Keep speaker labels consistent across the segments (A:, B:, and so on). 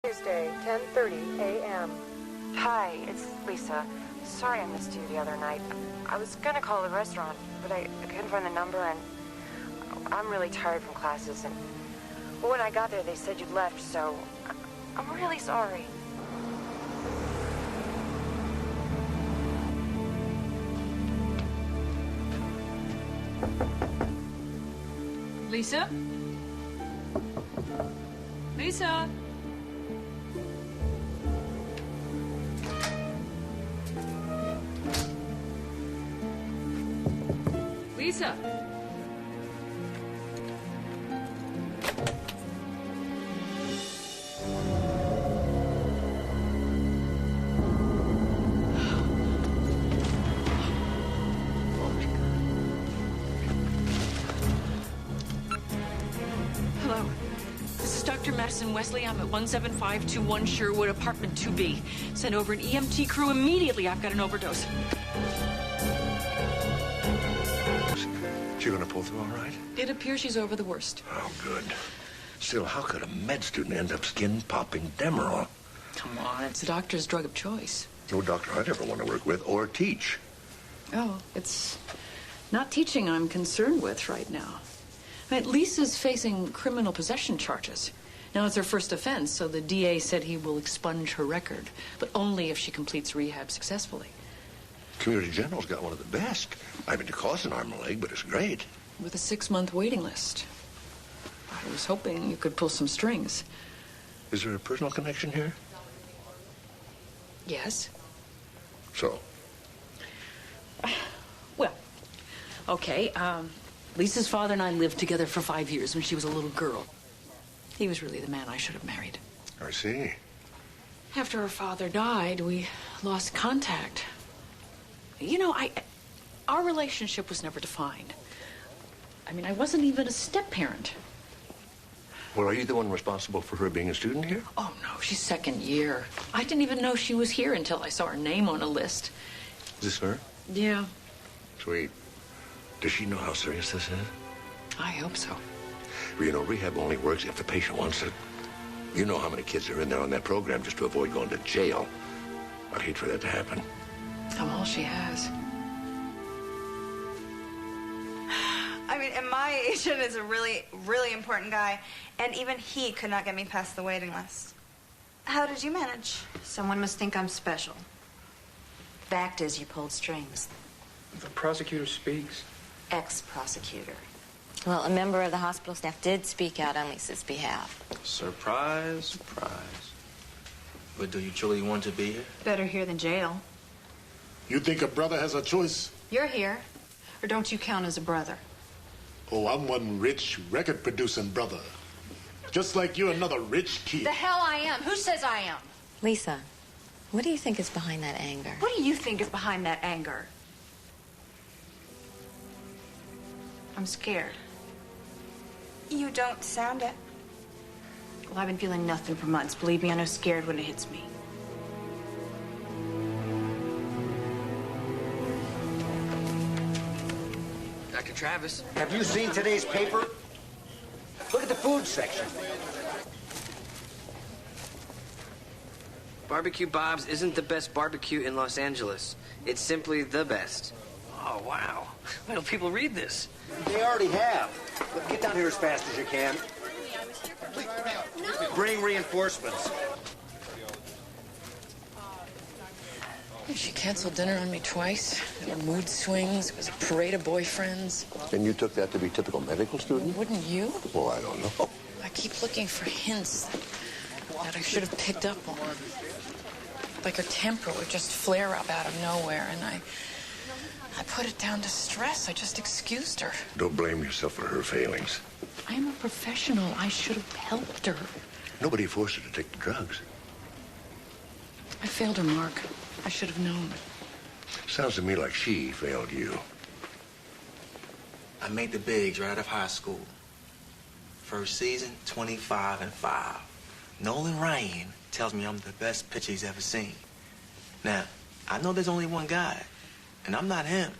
A: Tuesday, 10:30 a.m.
B: Hi, it's Lisa. Sorry I missed you the other night. I was gonna call the restaurant, but I couldn't find the number, and I'm really tired from classes, and when I got there they said you'd left, so I'm really sorry.
C: Lisa? Lisa? Lisa? Hello. This is Dr. Madison Wesley. I'm at 17521 Sherwood, apartment 2B. Send over an EMT crew immediately. I've got an overdose.
D: She gonna pull through all right?
C: It appears she's over the worst.
D: Oh, good. Still, how could a med student end up skin-popping Demerol?
C: Come on, it's the doctor's drug of choice.
D: No doctor I'd ever want to work with or teach.
C: Oh, it's not teaching I'm concerned with right now. Lisa's facing criminal possession charges. Now, it's her first offense, so the DA said he will expunge her record, but only if she completes rehab successfully.
D: Community General's got one of the best. I mean, it costs an arm and a leg, but it's great.
C: With a 6-month waiting list. I was hoping you could pull some strings.
D: Is there a personal connection here?
C: Yes?
D: So?
C: Well, okay, Lisa's father and I lived together for 5 years when she was a little girl. He was really the man I should have married.
D: I see.
C: After her father died, we lost contact. You know, our relationship was never defined. I mean, I wasn't even a step-parent.
D: Well, are you the one responsible for her being a student here?
C: Oh, no, she's second year. I didn't even know she was here until I saw her name on a list.
D: Is this her?
C: Yeah,
D: Sweet. Does she know how serious this is?
C: I hope so.
D: Well, you know, rehab only works if the patient wants it. You know how many kids are in there on that program just to avoid going to jail. I'd hate for that to happen.
C: I'm all she has.
E: I mean, and my agent is a really, really important guy, and even he could not get me past the waiting list. How did you manage?
B: Someone must think I'm special. Fact is, you pulled strings.
F: The prosecutor speaks.
B: Ex-prosecutor.
G: Well, a member of the hospital staff did speak out on Lisa's behalf.
F: Surprise, surprise. But do you truly want to be here?
E: Better here than jail.
H: You think a brother has a choice?
E: You're here, or don't you count as a brother?
H: Oh, I'm one rich record-producing brother. Just like you're another rich kid.
E: The hell I am. Who says I am?
G: Lisa, what do you think is behind that anger?
E: What do you think is behind that anger? I'm scared. You don't sound it.
B: Well, I've been feeling nothing for months. Believe me, I know scared when it hits me.
F: Dr. Travis.
I: Have you seen today's paper? Look at the food section.
F: Barbecue Bob's isn't the best barbecue in Los Angeles. It's simply the best. Oh, wow. Why don't people read this?
I: They already have. But get down here as fast as you can. Please, bring reinforcements.
C: She canceled dinner on me twice. There were mood swings. It was a parade of boyfriends.
D: And you took that to be typical medical student?
C: Wouldn't you?
D: Well, I don't know.
C: I keep looking for hints that I should have picked up on. Like her temper would just flare up out of nowhere, and I put it down to stress. I just excused her.
D: Don't blame yourself for her failings.
C: I'm a professional. I should have helped her.
D: Nobody forced her to take the drugs.
C: I failed her, Mark. I should have known.
D: Sounds to me like she failed you.
J: I made the bigs right out of high school. First season, 25-5. Nolan Ryan tells me I'm the best pitcher he's ever seen. Now, I know there's only one guy, and I'm not him.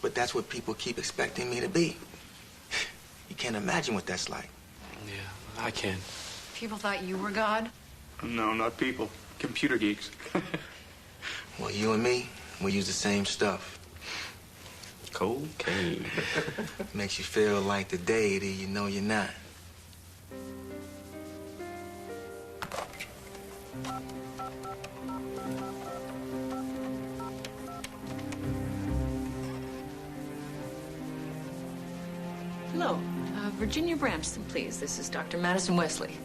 J: But that's what people keep expecting me to be. You can't imagine what that's like.
F: Yeah, I can.
E: People thought you were God?
K: No, not people. Computer geeks.
J: Well, you and me, we use the same stuff.
K: Cocaine.
J: Makes you feel like the deity you know you're not.
C: Hello. Virginia Bramston, please. This is Dr. Madison Wesley.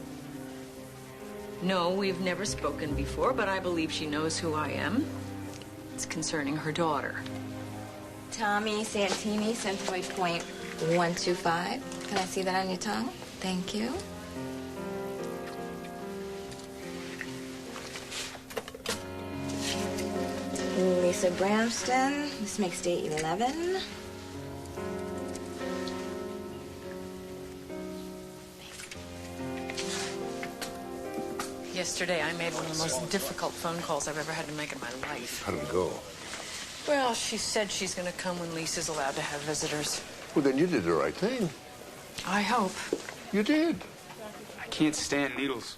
C: No, we've never spoken before, but I believe she knows who I am. It's concerning her daughter.
G: Tommy Santini, centroid point 125. Can I see that on your tongue? Thank you. Lisa Bramston. This makes day 11.
C: Yesterday, I made one of the most difficult phone calls I've ever had to make in my life.
D: How did it go?
C: Well, she said she's going to come when Lisa's allowed to have visitors.
D: Well, then you did the right thing.
C: I hope.
D: You did.
K: I can't stand needles.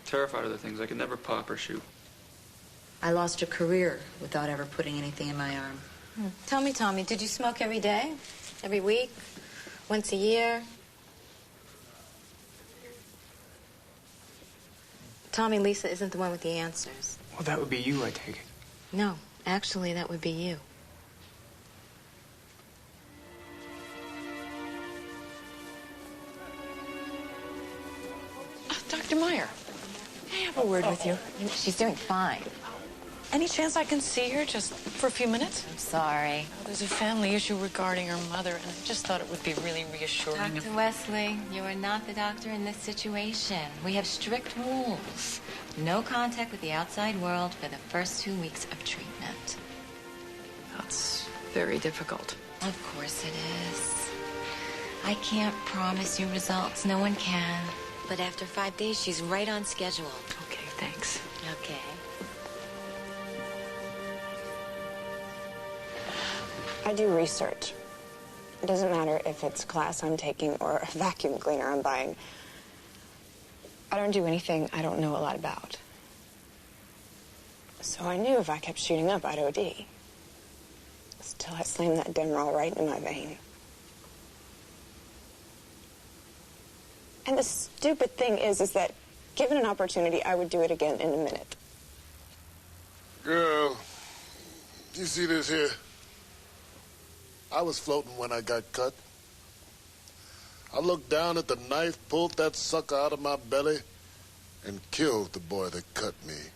K: Terrified of the things. I could never pop or shoot.
G: I lost a career without ever putting anything in my arm. Tell me, Tommy, did you smoke every day? Every week? Once a year? Tommy, Lisa isn't the one with the answers.
K: Well, that would be you, I take it.
G: No, actually, that would be you.
C: Dr. Meyer, may I have a word with you?
G: She's doing fine.
C: Any chance I can see her just for a few minutes?
G: I'm sorry.
C: There's a family issue regarding her mother, and I just thought it would be really reassuring.
G: Dr. Wesley, you are not the doctor in this situation. We have strict rules. No contact with the outside world for the first 2 weeks of treatment.
C: That's very difficult.
G: Of course it is. I can't promise you results. No one can. But after 5 days, she's right on schedule.
C: Okay, thanks.
G: Okay.
L: I do research. It doesn't matter if it's a class I'm taking or a vacuum cleaner I'm buying. I don't do anything I don't know a lot about. So I knew if I kept shooting up, I'd OD. Still, I slammed that Demerol right in my vein. And the stupid thing is that given an opportunity, I would do it again in a minute.
H: Girl, you see this here? I was floating when I got cut. I looked down at the knife, pulled that sucker out of my belly, and killed the boy that cut me.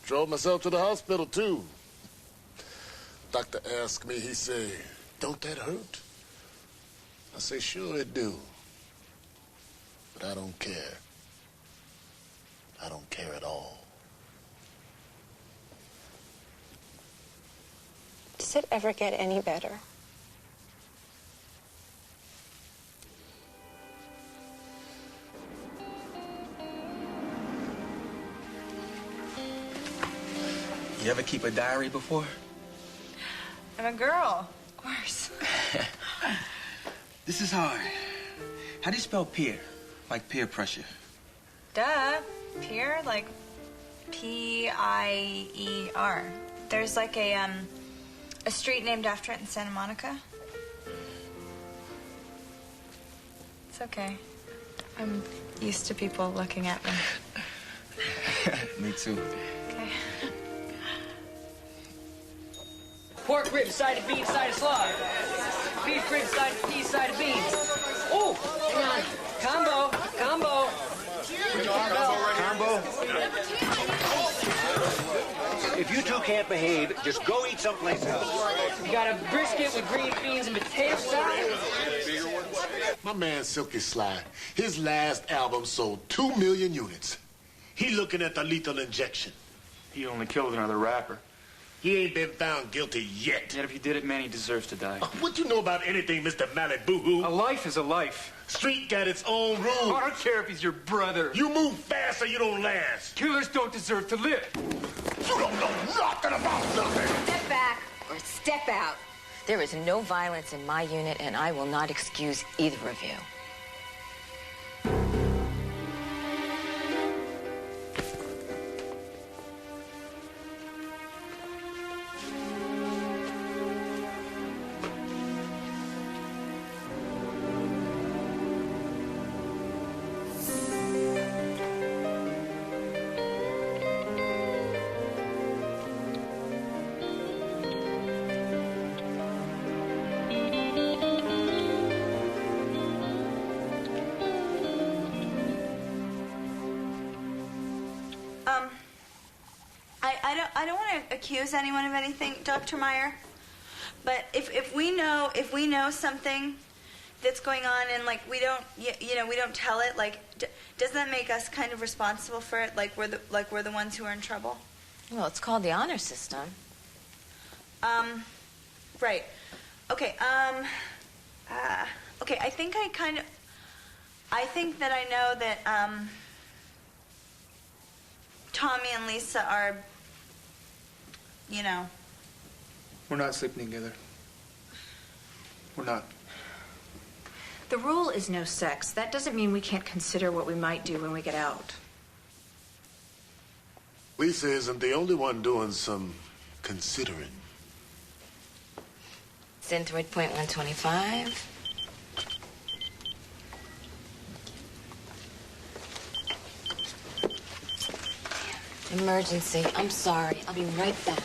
H: Drove myself to the hospital, too. Doctor asked me, he said, "Don't that hurt?" I say, "Sure it do. But I don't care. I don't care at all."
L: Does it ever get any better?
J: You ever keep a diary before?
E: I'm a girl. Of course.
J: This is hard. How do you spell peer? Like peer pressure.
E: Duh. Peer? Like P-I-E-R. There's like a street named after it in Santa Monica. It's okay. I'm used to people looking at me.
J: Me too.
E: Okay.
F: Pork ribs, side of beans, side of slaw. Beef ribs, side of peas, side of beans. Oh, hang on. Combo.
I: Combo? If you two can't behave, just go eat someplace else.
F: You got a brisket with green beans and potato salad.
H: My man Silky Sly, his last album sold 2 million units. He looking at the lethal injection.
K: He only killed another rapper.
H: He ain't been found guilty yet.
K: Yet if he did it, man, he deserves to die.
H: What you know about anything, Mr. Mallet Boo-Hoo?
K: A life is a life.
H: Street got its own rules.
K: I don't care if he's your brother.
H: You move fast or you don't last.
K: Killers don't deserve to live.
H: You don't know nothing about nothing.
G: Step back or step out. There is no violence in my unit, and I will not excuse either of you.
E: I don't want to accuse anyone of anything, Dr. Meyer. But if we know something that's going on and like we don't we don't tell it, like doesn't that make us kind of responsible for it? Like we're the ones who are in trouble?
G: Well, it's called the honor system.
E: Right. Okay. Okay. I think that I know that Tommy and Lisa are,
K: We're not sleeping together. We're not.
M: The rule is no sex. That doesn't mean we can't consider what we might do when we get out.
H: Lisa isn't the only one doing some considering.
G: Synthroid point 125. Emergency. I'm sorry. I'll be right back.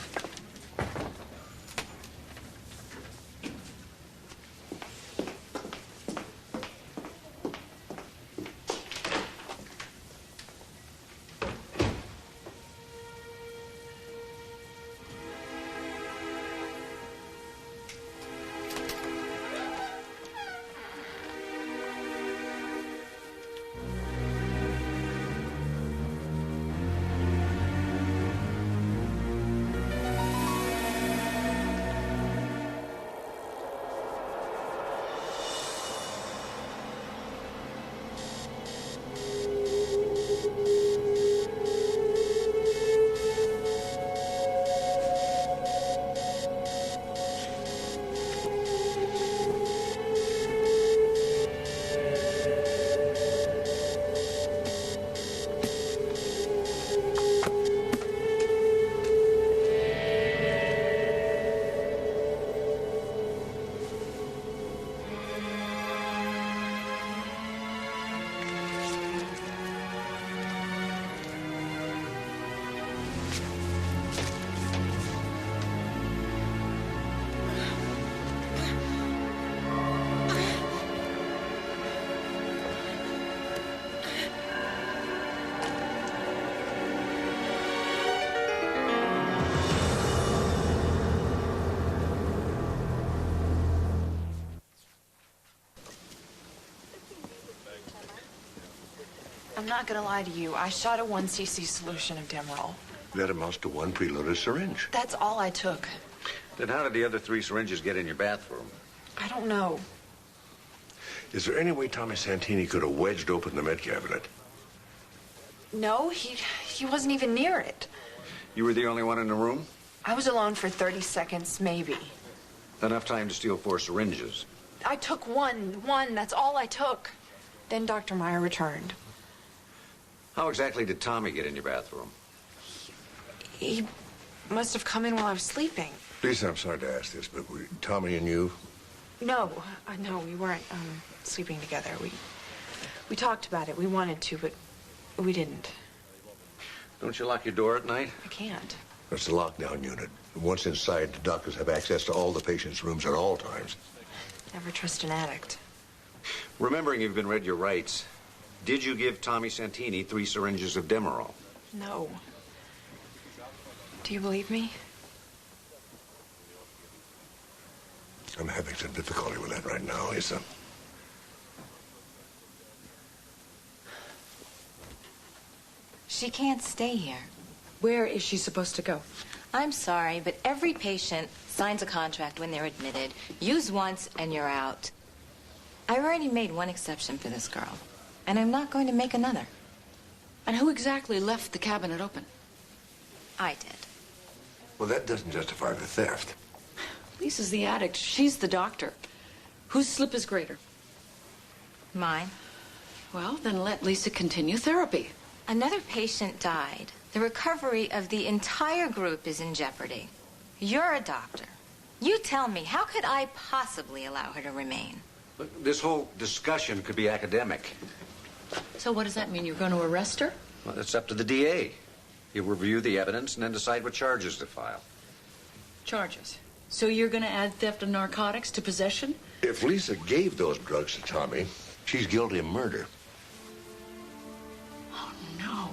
N: I'm not gonna lie to you. I shot a 1cc solution of Demerol.
D: That amounts to one preloaded syringe.
N: That's all I took.
I: Then how did the other 3 syringes get in your bathroom?
N: I don't know.
D: Is there any way Tommy Santini could have wedged open the med cabinet?
N: No, he wasn't even near it.
I: You were the only one in the room?
N: I was alone for 30 seconds, maybe.
I: Enough time to steal 4 syringes.
N: I took one. That's all I took. Then Dr. Meyer returned.
I: How exactly did Tommy get in your bathroom?
N: He must have come in while I was sleeping.
D: Lisa, I'm sorry to ask this, but were Tommy and you?
N: No, we weren't sleeping together. We talked about it. We wanted to, but we didn't.
I: Don't you lock your door at night?
N: I can't.
D: That's the lockdown unit. Once inside, the doctors have access to all the patients' rooms at all times.
N: Never trust an addict.
I: Remembering you've been read your rights, did you give Tommy Santini 3 syringes of Demerol?
N: No. Do you believe me?
D: I'm having some difficulty with that right now, Lisa.
G: She can't stay here.
C: Where is she supposed to go?
G: I'm sorry, but every patient signs a contract when they're admitted. Use once and you're out. I already made one exception for this girl, and I'm not going to make another.
C: And who exactly left the cabinet open?
G: I did.
D: Well, that doesn't justify the theft.
C: Lisa's the addict. She's the doctor. Whose slip is greater?
G: Mine.
C: Well, then let Lisa continue therapy.
G: Another patient died. The recovery of the entire group is in jeopardy. You're a doctor. You tell me, how could I possibly allow her to remain?
I: Look, this whole discussion could be academic.
C: So what does that mean? You're going to arrest her?
I: Well, it's up to the DA. He'll review the evidence and then decide what charges to file.
C: Charges? So you're going to add theft of narcotics to possession?
D: If Lisa gave those drugs to Tommy, she's guilty of murder.
C: Oh, no.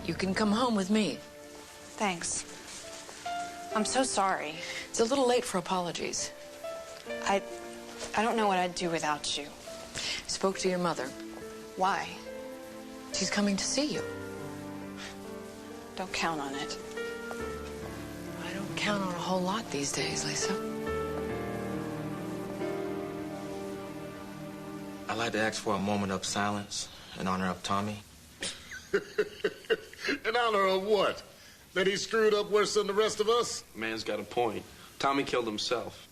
C: You can come home with me.
N: Thanks. I'm so sorry.
C: It's a little late for apologies.
L: I don't know what I'd do without you.
C: Spoke to your mother.
L: Why?
C: She's coming to see you.
L: Don't count on it.
C: I don't count on a whole lot these days, Lisa.
J: I'd like to ask for a moment of silence in honor of Tommy.
H: In honor of what? That he screwed up worse than the rest of us?
K: Man's got a point. Tommy killed himself.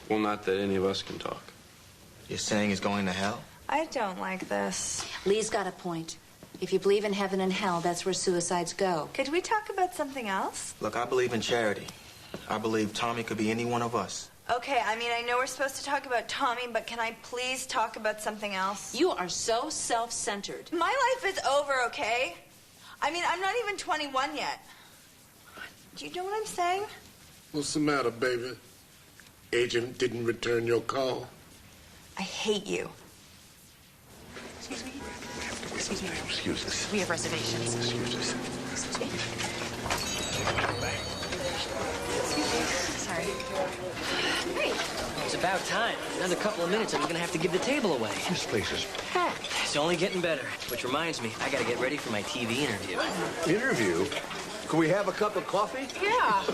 K: Well, not that any of us can talk.
J: You're saying he's going to hell?
E: I don't like this.
O: Lee's got a point. If you believe in heaven and hell, that's where suicides go.
E: Could we talk about something else?
J: Look, I believe in charity. I believe Tommy could be any one of us.
E: Okay, I mean, I know we're supposed to talk about Tommy, but can I please talk about something else?
O: You are so self-centered.
E: My life is over, okay? I mean, I'm not even 21 yet. Do you know what I'm saying?
H: What's the matter, baby? Agent didn't return your call?
E: I hate you.
N: Excuse me?
D: Excuse me. Excuse us.
N: We have reservations.
D: Excuse us.
N: Excuse me? Excuse me. Sorry.
F: Hey, it's about time. Another couple of minutes and I'm gonna have to give the table away.
D: This place is packed.
F: It's only getting better. Which reminds me, I gotta get ready for my TV interview.
D: Interview? Could we have a cup of coffee?
N: Yeah.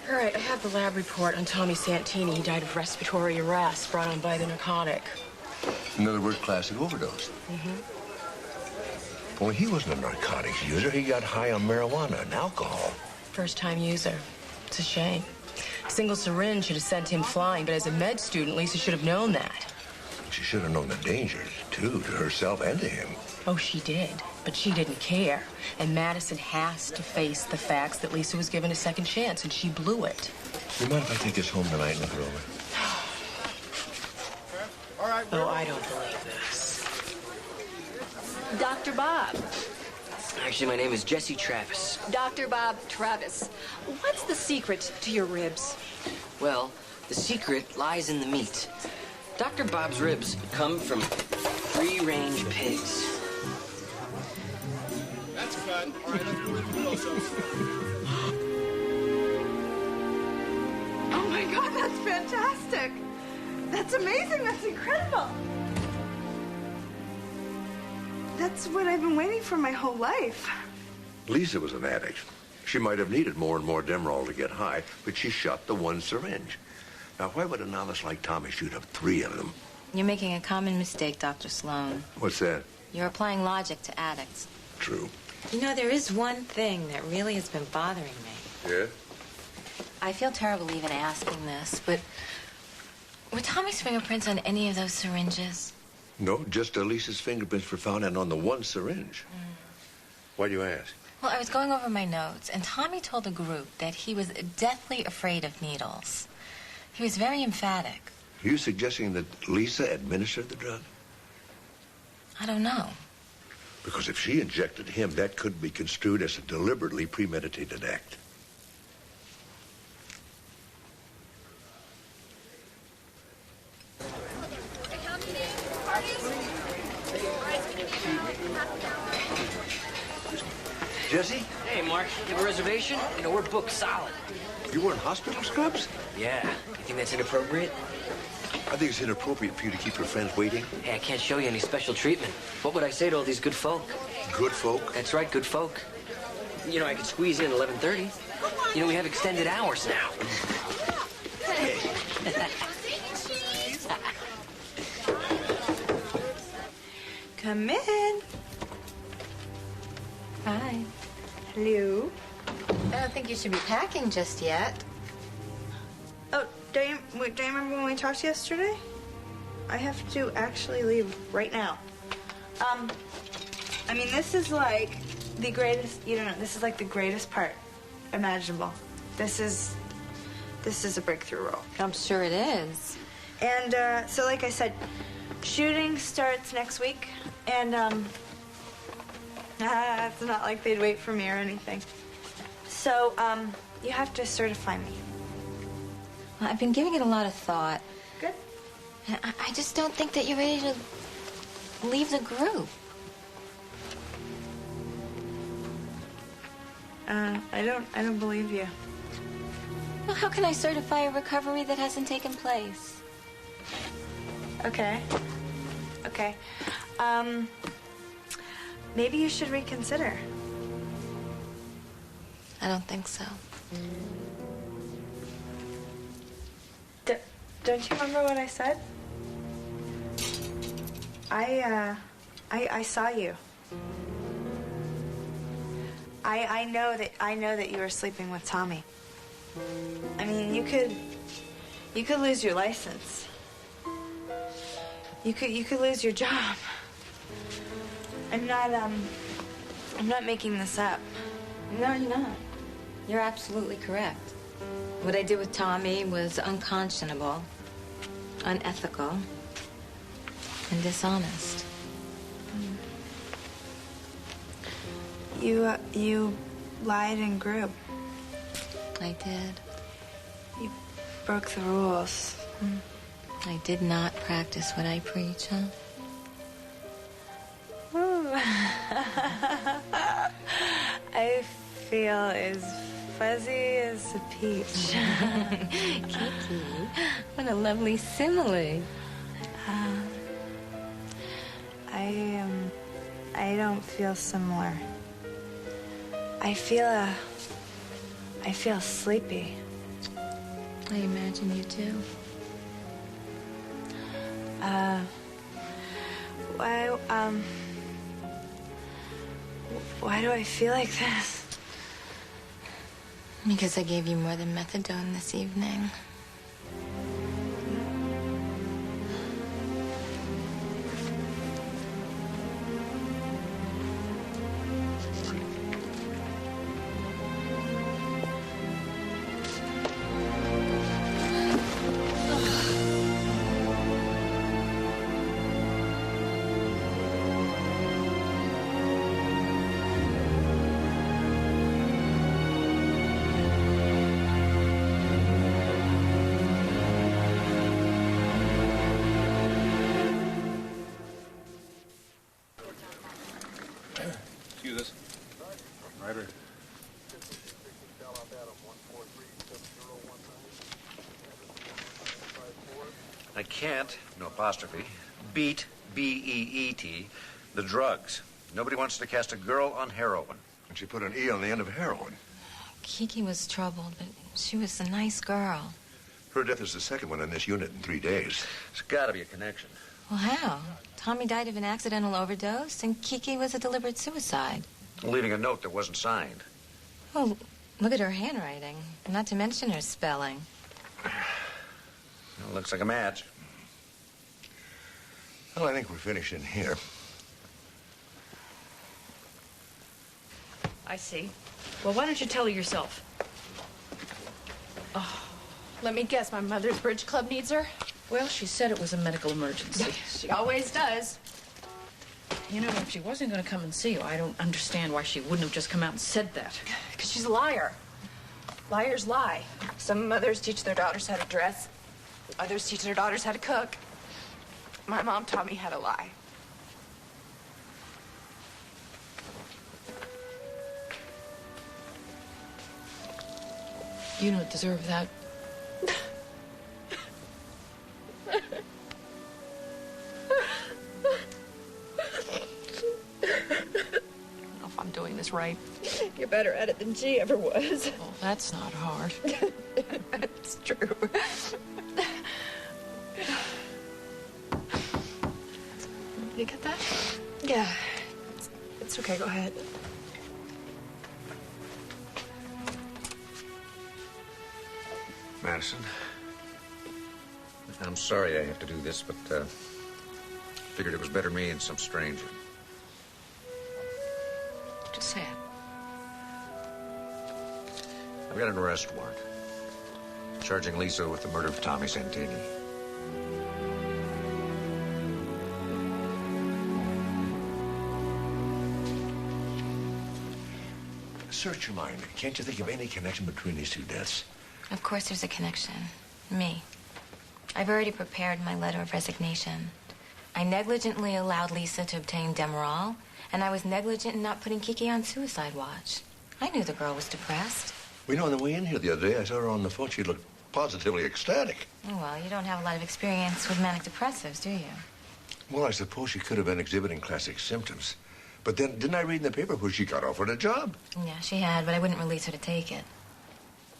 N: All right, I have the lab report on Tommy Santini. He died of respiratory arrest brought on by the narcotic.
D: In other words, classic overdose. Only he wasn't a narcotics user. He got high on marijuana and alcohol.
N: First-time user. It's a shame. A single syringe should have sent him flying, but as a med student, Lisa should have known that.
D: She should have known the dangers, too, to herself and to him.
N: Oh, she did, but she didn't care. And Madison has to face the facts that Lisa was given a second chance, and she blew it.
D: You mind if I take this home tonight and look it over?
H: All right.
N: Oh, I don't believe this.
O: Dr. Bob.
F: Actually, my name is Jesse Travis.
O: Dr. Bob Travis. What's the secret to your ribs?
F: Well, the secret lies in the meat. Dr. Bob's ribs come from free-range pigs.
H: That's cut. All right, let's do it close-ups.
E: Oh my God, that's fantastic. That's amazing. That's incredible. That's what I've been waiting for my whole life.
D: Lisa was an addict. She might have needed more and more Demerol to get high, but she shot the one syringe. Now, why would a novice like Tommy shoot up 3 of them?
G: You're making a common mistake, Dr. Sloan.
D: What's that?
G: You're applying logic to addicts.
D: True.
G: You know, there is one thing that really has been bothering me.
D: Yeah?
G: I feel terrible even asking this, but were Tommy's fingerprints on any of those syringes?
D: No, just Lisa's fingerprints were found and on the one syringe. Why do you ask?
G: Well, I was going over my notes, and Tommy told the group that he was deathly afraid of needles. He was very emphatic.
D: Are you suggesting that Lisa administered the drug?
G: I don't know.
D: Because if she injected him, that could be construed as a deliberately premeditated act. Jesse?
F: Hey, Mark, you have a reservation? You know, we're booked solid.
D: You wearing hospital scrubs?
F: Yeah. You think that's inappropriate?
D: I think it's inappropriate for you to keep your friends waiting.
F: Hey, I can't show you any special treatment. What would I say to all these good folk?
D: Good folk?
F: That's right, good folk. You know, I could squeeze in 11:30. You know, we have extended hours now.
E: Come in.
G: Hi.
E: Hello.
G: I don't think you should be packing just yet.
E: Oh, do you remember when we talked yesterday? I have to actually leave right now. I mean, this is like the greatest, you don't know, this is like the greatest part imaginable. This is a breakthrough role.
G: I'm sure it is.
E: And, so like I said, shooting starts next week, and, it's not like they'd wait for me or anything. So, you have to certify me.
G: Well, I've been giving it a lot of thought.
E: Good.
G: I just don't think that you're ready to leave the group.
E: I don't believe you.
G: Well, how can I certify a recovery that hasn't taken place?
E: Okay. Okay. Maybe you should reconsider.
G: I don't think so.
E: Don't you remember what I said? I saw you. I know that you were sleeping with Tommy. I mean, you could lose your license. You could lose your job. I'm not making this up.
G: No, you're not. You're absolutely correct. What I did with Tommy was unconscionable, unethical, and dishonest.
E: You lied and grew.
G: I did.
E: You broke the rules.
G: I did not practice what I preach, huh?
E: Ooh. I feel as fuzzy as a peach.
G: Kiki, what a lovely simile.
E: I don't feel similar. I feel sleepy.
G: I imagine you do.
E: Why do I feel like this?
G: Because I gave you more than methadone this evening.
P: Excuse us. Ryder.
I: I can't, no apostrophe, beat, B-E-E-T, the drugs. Nobody wants to cast a girl on heroin.
D: And she put an E on the end of heroin.
G: Kiki was troubled, but she was a nice girl.
D: Her death is the second one in this unit in 3 days.
I: There's got to be a connection.
G: Well, how? Tommy died of an accidental overdose, and Kiki was a deliberate suicide.
I: Leaving a note that wasn't signed.
G: Well, look at her handwriting, not to mention her spelling.
I: Well, looks like a match.
D: Well, I think we're finishing here.
C: I see. Well, why don't you tell her yourself?
M: Oh, let me guess, my mother's bridge club needs her?
C: Well, she said it was a medical emergency.
M: She always does.
C: You know, if she wasn't going to come and see you, I don't understand why she wouldn't have just come out and said that.
M: Because she's a liar. Liars lie. Some mothers teach their daughters how to dress. Others teach their daughters how to cook. My mom taught me how to lie.
C: You don't deserve that. I don't know if I'm doing this right.
M: You're better at it than she ever was.
C: Well, that's not hard.
M: It's true.
C: You get that?
M: Yeah. It's okay, go ahead.
I: Madison, I'm sorry I have to do this, but figured it was better me than some stranger.
C: Just say it.
I: I've got an arrest warrant charging Lisa with the murder of Tommy Santini.
D: Search your mind. Can't you think of any connection between these two deaths?
G: Of course there's a connection. Me. I've already prepared my letter of resignation. I negligently allowed Lisa to obtain Demerol, and I was negligent in not putting Kiki on suicide watch. I knew the girl was depressed.
D: We know on the way in here the other day, I saw her on the phone. She looked positively ecstatic.
G: Oh, well, you don't have a lot of experience with manic depressives, do you?
D: Well, I suppose she could have been exhibiting classic symptoms. But then, didn't I read in the paper where she got offered a job?
G: Yeah, she had, but I wouldn't release her to take it.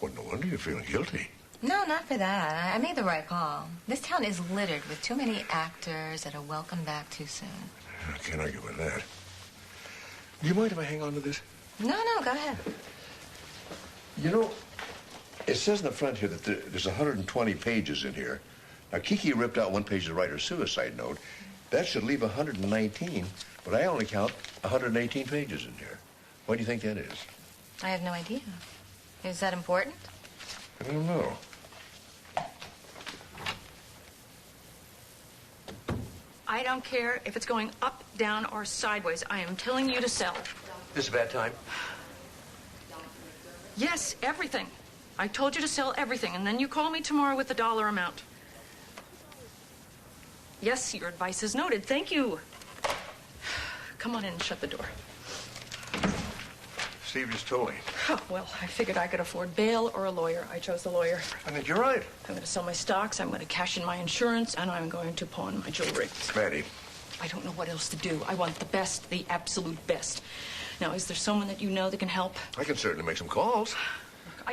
D: Well, no wonder you're feeling guilty.
G: No, not for that. I made the right call. This town is littered with too many actors that are welcomed back too soon.
D: I can't argue with that. Do you mind if I hang on to this?
G: No, go ahead.
D: You know, it says in the front here that there's 120 pages in here. Now, Kiki ripped out one page to write her suicide note. That should leave 119, but I only count 118 pages in here. Why do you think that is?
G: I have no idea. Is that important?
D: I don't know.
C: I don't care if it's going up, down, or sideways. I am telling you to sell.
D: This is a bad time.
C: Yes, everything. I told you to sell everything, and then you call me tomorrow with the dollar amount. Yes, your advice is noted. Thank you. Come on in and shut the door.
D: Steve just told me.
C: Oh, well, I figured I could afford bail or a lawyer. I chose the lawyer.
D: I think you're right.
C: I'm going to sell my stocks, I'm going to cash in my insurance, and I'm going to pawn my jewelry.
D: Maddie.
C: I don't know what else to do. I want the best, the absolute best. Now, is there someone that you know that can help?
D: I can certainly make some calls.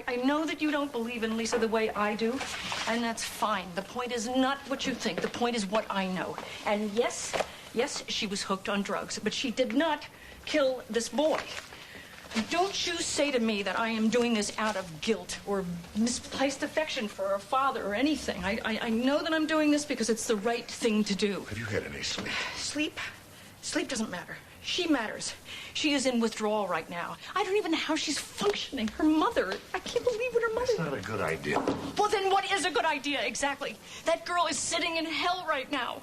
C: I know that you don't believe in Lisa the way I do, and that's fine. The point is not what you think. The point is what I know. And yes, she was hooked on drugs, but she did not kill this boy. Don't you say to me that I am doing this out of guilt or misplaced affection for her father or anything. I know that I'm doing this because it's the right thing to do.
D: Have you had any sleep?
C: Sleep? Sleep doesn't matter. She matters. She is in withdrawal right now. I don't even know how she's functioning. Her mother, I can't believe what her mother...
D: That's not a good idea.
C: Well, then what is a good idea, exactly? That girl is sitting in hell right now.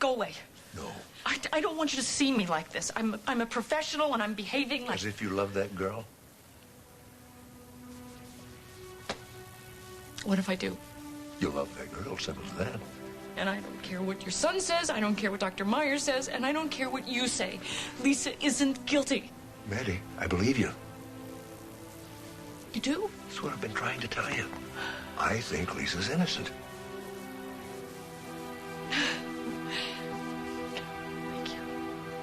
C: Go away.
D: No.
C: I don't want you to see me like this. I'm a professional and I'm behaving like...
D: As if you love that girl?
C: What if I do?
D: You love that girl, simple as that.
C: And I don't care what your son says, I don't care what Dr. Myers says, and I don't care what you say. Lisa isn't guilty.
D: Maddie, I believe you.
C: You do?
D: That's what I've been trying to tell you. I think Lisa's innocent.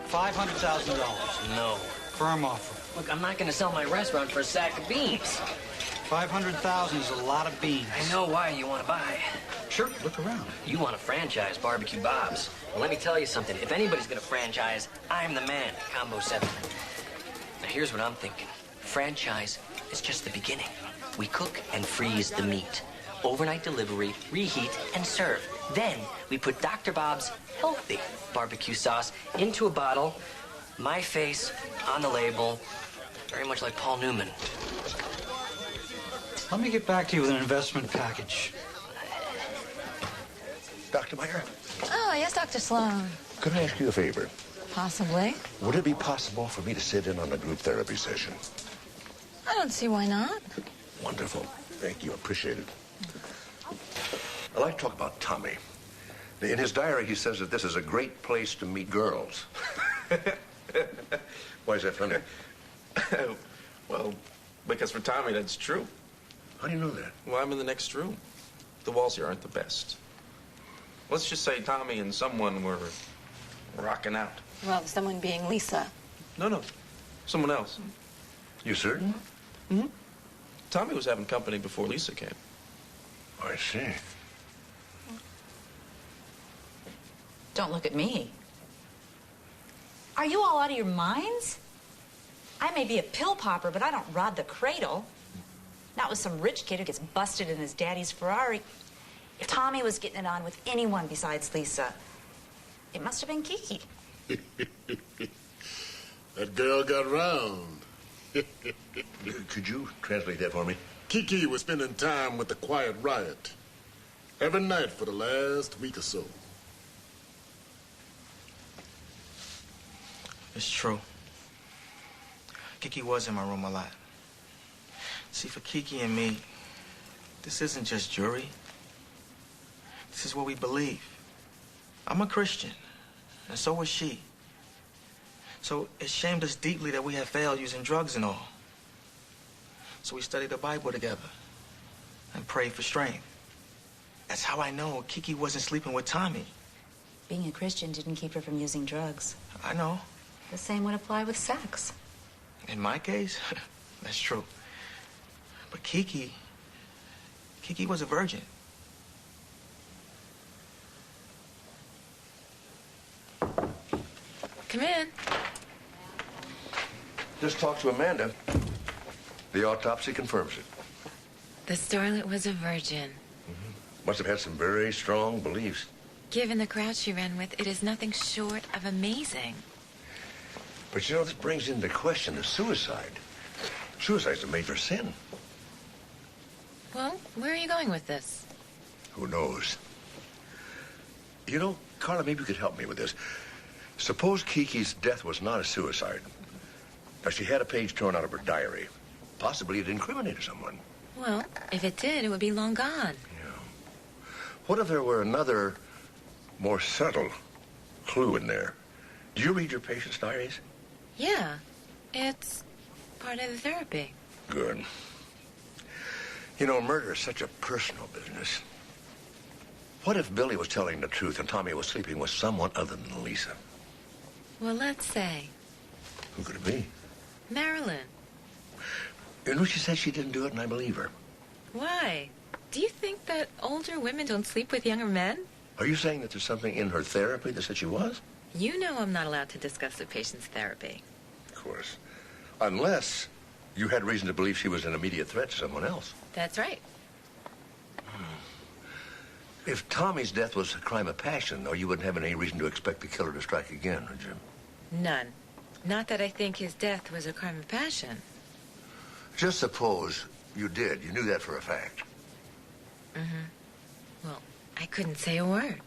F: $500,000.
Q: No.
F: Firm offer.
Q: Look, I'm not going to sell my restaurant for a sack of beans.
F: 500,000 is a lot of beans.
Q: I know why you want to buy.
F: Sure, look around.
Q: You want to franchise Barbecue Bob's. Well, let me tell you something. If anybody's going to franchise, I'm the man. Combo 7. Now, here's what I'm thinking. Franchise is just the beginning. We cook and freeze the meat. Overnight delivery, reheat, and serve. Then we put Dr. Bob's healthy barbecue sauce into a bottle, my face on the label, very much like Paul Newman.
F: Let me get back to you with an investment package.
D: Dr. Meyer?
G: Oh, yes, Dr. Sloan.
D: Could I ask you a favor?
G: Possibly.
D: Would it be possible for me to sit in on a group therapy session?
G: I don't see why not.
D: Wonderful. Thank you. Appreciate it. I'd like to talk about Tommy. In his diary, he says that this is a great place to meet girls. Why is that funny?
K: Well, because for Tommy, that's true.
D: How do you know that?
K: Well, I'm in the next room. The walls here aren't the best. Let's just say Tommy and someone were rocking out.
G: Well, someone being Lisa.
K: No. Someone else.
D: You certain?
K: Mm-hmm. Tommy was having company before Lisa came.
D: I see.
O: Don't look at me. Are you all out of your minds? I may be a pill popper, but I don't rod the cradle. Not with some rich kid who gets busted in his daddy's Ferrari. If Tommy was getting it on with anyone besides Lisa, it must have been Kiki.
H: That girl got round.
D: Could you translate that for me?
H: Kiki was spending time with the Quiet Riot every night for the last week or so.
J: It's true. Kiki was in my room a lot. See, for Kiki and me, this isn't just jewelry. This is what we believe. I'm a Christian, and so was she. So it shamed us deeply that we had failed using drugs and all. So we studied the Bible together and prayed for strength. That's how I know Kiki wasn't sleeping with Tommy.
O: Being a Christian didn't keep her from using drugs.
J: I know.
O: The same would apply with sex.
J: In my case, that's true. But Kiki was a virgin.
G: Come in.
D: Just talk to Amanda. The autopsy confirms it.
G: The starlet was a virgin.
D: Must have had some very strong beliefs.
G: Given the crowd she ran with, it is nothing short of amazing.
D: But you know, this brings into question the suicide. Suicide's a major sin.
G: Well, where are you going with this?
D: Who knows? You know, Carla, maybe you could help me with this. Suppose Kiki's death was not a suicide. Now, she had a page torn out of her diary. Possibly it incriminated someone.
G: Well, if it did, it would be long gone.
D: What if there were another, more subtle clue in there? Do you read your patients' diaries?
G: Yeah, it's part of the therapy.
D: Good. You know, murder is such a personal business. What if Billy was telling the truth and Tommy was sleeping with someone other than Lisa?
G: Well, let's say
D: Who could it be?
G: Marilyn.
D: You know, she said she didn't do it, and I believe her.
G: Why? Do you think that older women don't sleep with younger men?
D: Are you saying that there's something in her therapy that said she was?
G: You know I'm not allowed to discuss a patient's therapy.
D: Of course. Unless you had reason to believe she was an immediate threat to someone else.
G: That's right.
D: If Tommy's death was a crime of passion, though, you wouldn't have any reason to expect the killer to strike again, would you?
G: None. Not that I think his death was a crime of passion.
D: Just suppose you did. You knew that for a fact.
G: Well, I couldn't say a word.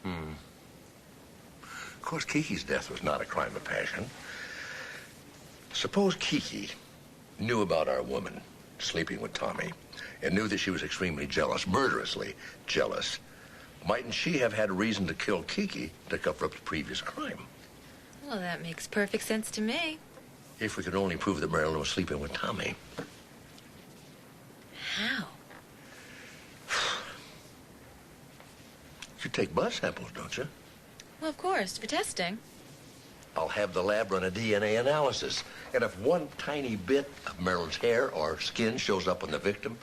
D: Of course, Kiki's death was not a crime of passion. Suppose Kiki knew about our woman sleeping with Tommy and knew that she was extremely jealous, murderously jealous. Mightn't she have had reason to kill Kiki to cover up the previous crime?
G: Well, that makes perfect sense to me.
D: If we could only prove that Marilyn was sleeping with Tommy.
G: How?
D: You take blood samples, don't you?
G: Well, of course, for testing.
D: I'll have the lab run a DNA analysis. And if one tiny bit of Marilyn's hair or skin shows up on the victim...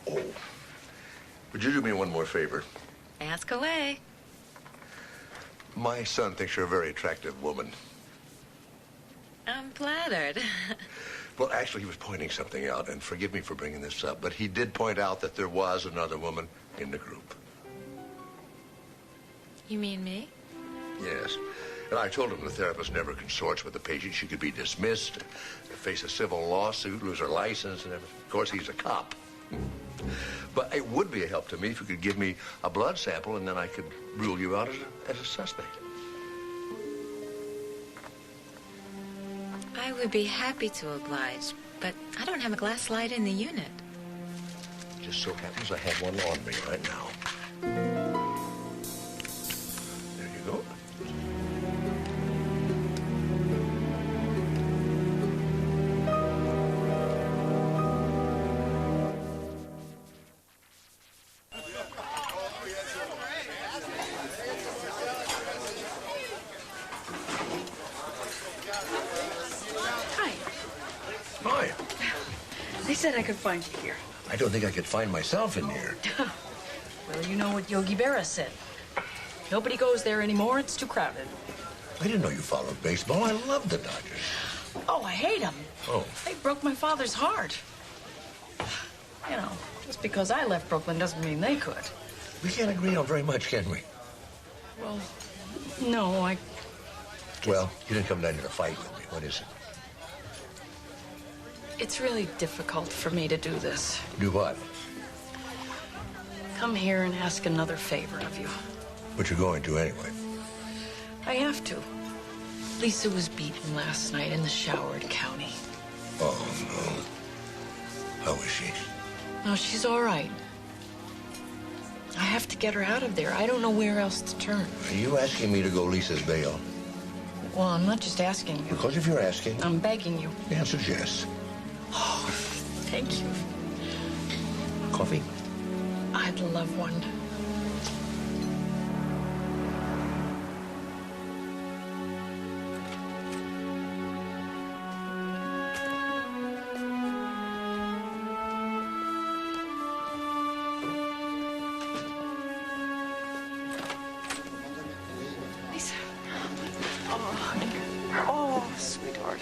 D: Oh. Would you do me one more favor?
G: Ask away.
D: My son thinks you're a very attractive woman.
G: I'm flattered.
D: Well, actually, he was pointing something out, and forgive me for bringing this up, but he did point out that there was another woman in the group.
G: You mean me?
D: Yes. And I told him the therapist never consorts with the patient. She could be dismissed, face a civil lawsuit, lose her license, and of course, he's a cop. But it would be a help to me if you could give me a blood sample, and then I could rule you out as a suspect.
G: I would be happy to oblige, but I don't have a glass slide in the unit.
D: Just so happens I have one on me right now. There you go. Hi.
C: They said I could find you here.
D: I don't think I could find myself in here.
C: Well, you know what Yogi Berra said. Nobody goes there anymore. It's too crowded.
D: I didn't know you followed baseball. I love the Dodgers.
C: Oh, I hate them.
D: Oh.
C: They broke my father's heart. You know, just because I left Brooklyn doesn't mean they could.
D: We can't agree on very much, can we?
C: Well, no,
D: Well, you didn't come down here to fight with me. What is it?
C: It's really difficult for me to do this.
D: Do what?
C: Come here and ask another favor of you.
D: But you're going to anyway.
C: I have to. Lisa was beaten last night in the Showard County.
D: Oh, no. How is she?
C: No, she's all right. I have to get her out of there. I don't know where else to turn.
D: Are you asking me to go Lisa's bail?
C: Well, I'm not just asking you.
D: Because if you're asking,
C: I'm begging you.
D: the answer's yes.
C: Oh, thank you.
D: Coffee?
C: I'd love one.
N: Lisa. Oh, sweetheart.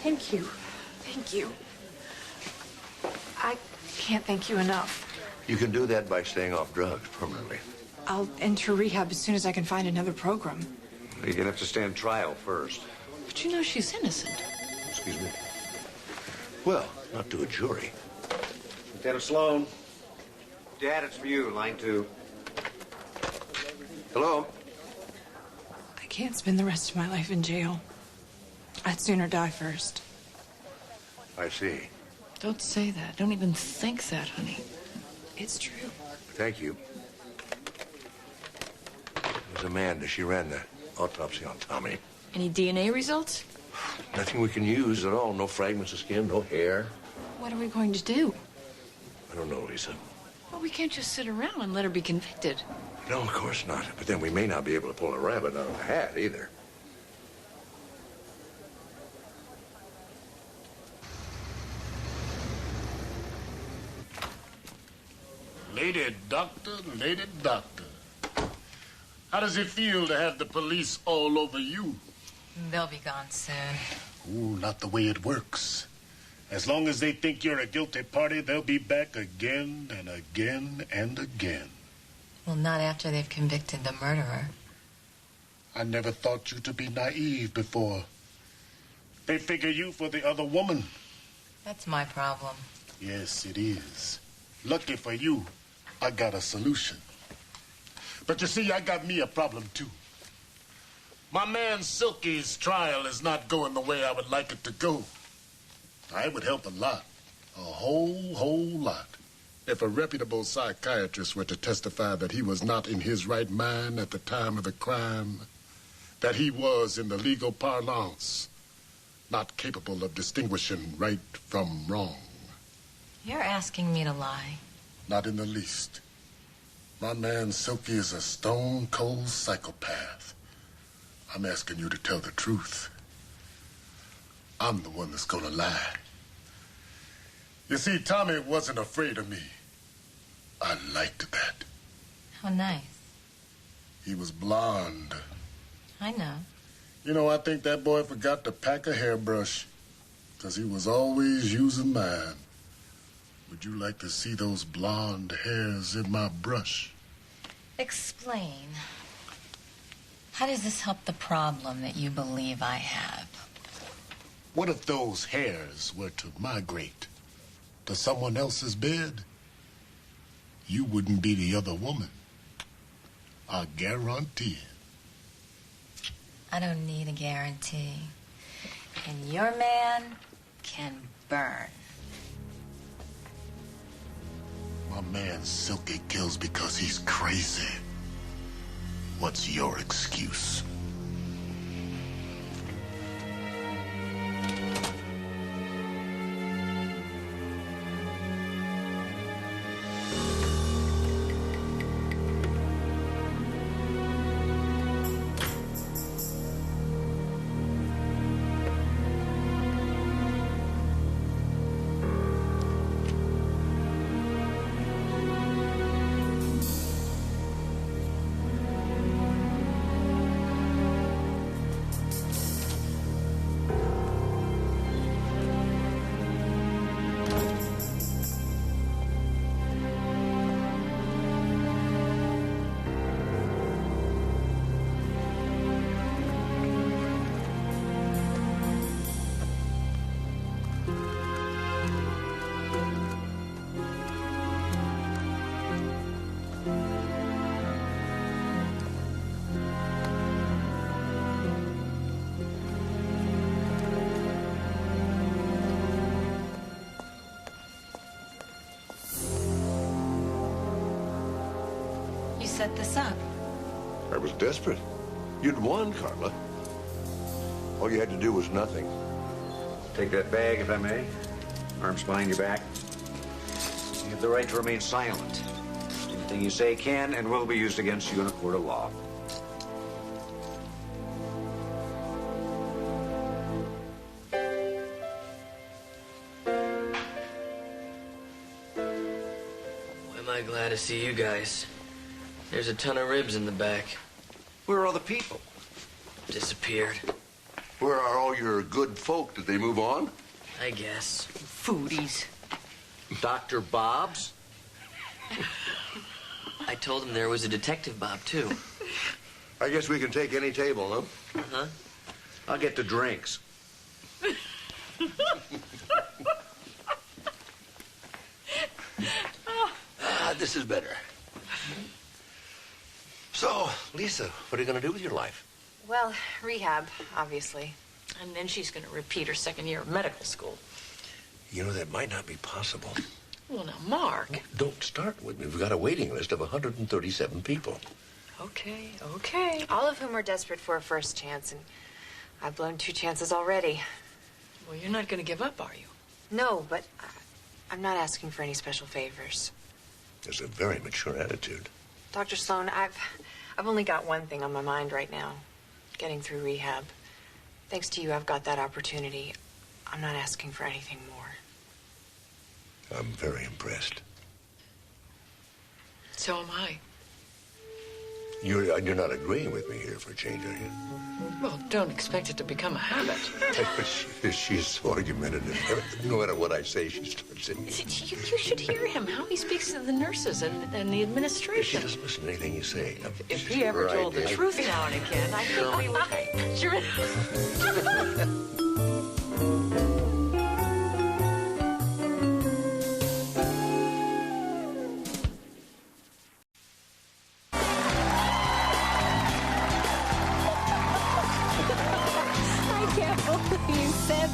N: Thank you. Thank you. I can't thank you enough.
D: You can do that by staying off drugs permanently.
N: I'll enter rehab as soon as I can find another program.
I: You're going to have to stand trial first.
C: But you know she's innocent.
D: Excuse me. Well, not to a jury.
I: Lieutenant Sloan. Dad, it's for you, line 2.
D: Hello?
N: I can't spend the rest of my life in jail. I'd sooner die first.
D: I see.
C: Don't say that. Don't even think that, honey.
N: It's true.
D: Thank you. It was Amanda. She ran the autopsy on Tommy.
C: Any DNA results?
D: Nothing we can use at all. No fragments of skin, no hair.
N: What are we going to do?
D: I don't know, Lisa.
C: Well, we can't just sit around and let her be convicted.
D: No, of course not. But then we may not be able to pull a rabbit out of a hat either.
H: Lady doctor, lady doctor. How does it feel to have the police all over you?
G: They'll be gone soon.
H: Ooh, not the way it works. As long as they think you're a guilty party, they'll be back again and again and again.
G: Well, not after they've convicted the murderer.
H: I never thought you to be naive before. They figure you for the other woman.
G: That's my problem.
H: Yes, it is. Lucky for you, I got a solution. But you see, I got me a problem, too. My man Silky's trial is not going the way I would like it to go. I would help a lot, a whole lot, if a reputable psychiatrist were to testify that he was not in his right mind at the time of the crime, that he was, in the legal parlance, not capable of distinguishing right from wrong.
G: You're asking me to lie.
H: Not in the least. My man Silky is a stone-cold psychopath. I'm asking you to tell the truth. I'm the one that's gonna lie. You see, Tommy wasn't afraid of me. I liked that.
G: How nice.
H: He was blonde.
G: I know.
H: You know, I think that boy forgot to pack a hairbrush, 'cause he was always using mine. Would you like to see those blonde hairs in my brush?
G: Explain. How does this help the problem that you believe I have?
H: What if those hairs were to migrate to someone else's bed? You wouldn't be the other woman. I guarantee it.
G: I don't need a guarantee. And your man can burn.
H: My man Silky kills because he's crazy. What's your excuse?
G: You set this up.
D: I was desperate. You'd won, Carla. All you had to do was nothing.
I: Take that bag, if I may. Arms behind your back. You have the right to remain silent. Anything you say can and will be used against you in a court of law.
Q: Am I glad to see you guys. There's a ton of ribs in the back.
D: Where are all the people?
Q: Disappeared.
D: Where are all your good folk? Did they move on?
Q: I guess. Foodies.
I: Dr. Bob's?
Q: I told him there was a Detective Bob, too.
D: I guess we can take any table, huh?
Q: Uh-huh.
I: I'll get the drinks.
D: This is better. So, Lisa, what are you going to do with your life?
M: Well, rehab, obviously.
C: And then she's going to repeat her second year of medical school.
D: You know, that might not be possible.
C: Well, now, Mark.
D: Don't start with me. We've got a waiting list of 137 people.
C: Okay, okay.
M: All of whom are desperate for a first chance, and I've blown 2 chances already.
C: Well, you're not going to give up, are you?
M: No, but I'm not asking for any special favors.
D: There's a very mature attitude.
M: Dr. Sloan, I've only got one thing on my mind right now. Getting through rehab. Thanks to you, I've got that opportunity. I'm not asking for anything more.
D: I'm very impressed.
C: So am I.
D: You're not agreeing with me here for a change, are you?
C: Well, don't expect it to become a habit.
D: She's so argumentative. No matter what I say, she starts it.
C: You should hear him, how he speaks to the nurses and the administration.
D: She doesn't listen to anything you say.
C: If he ever told the truth now and again, I think we would picture it.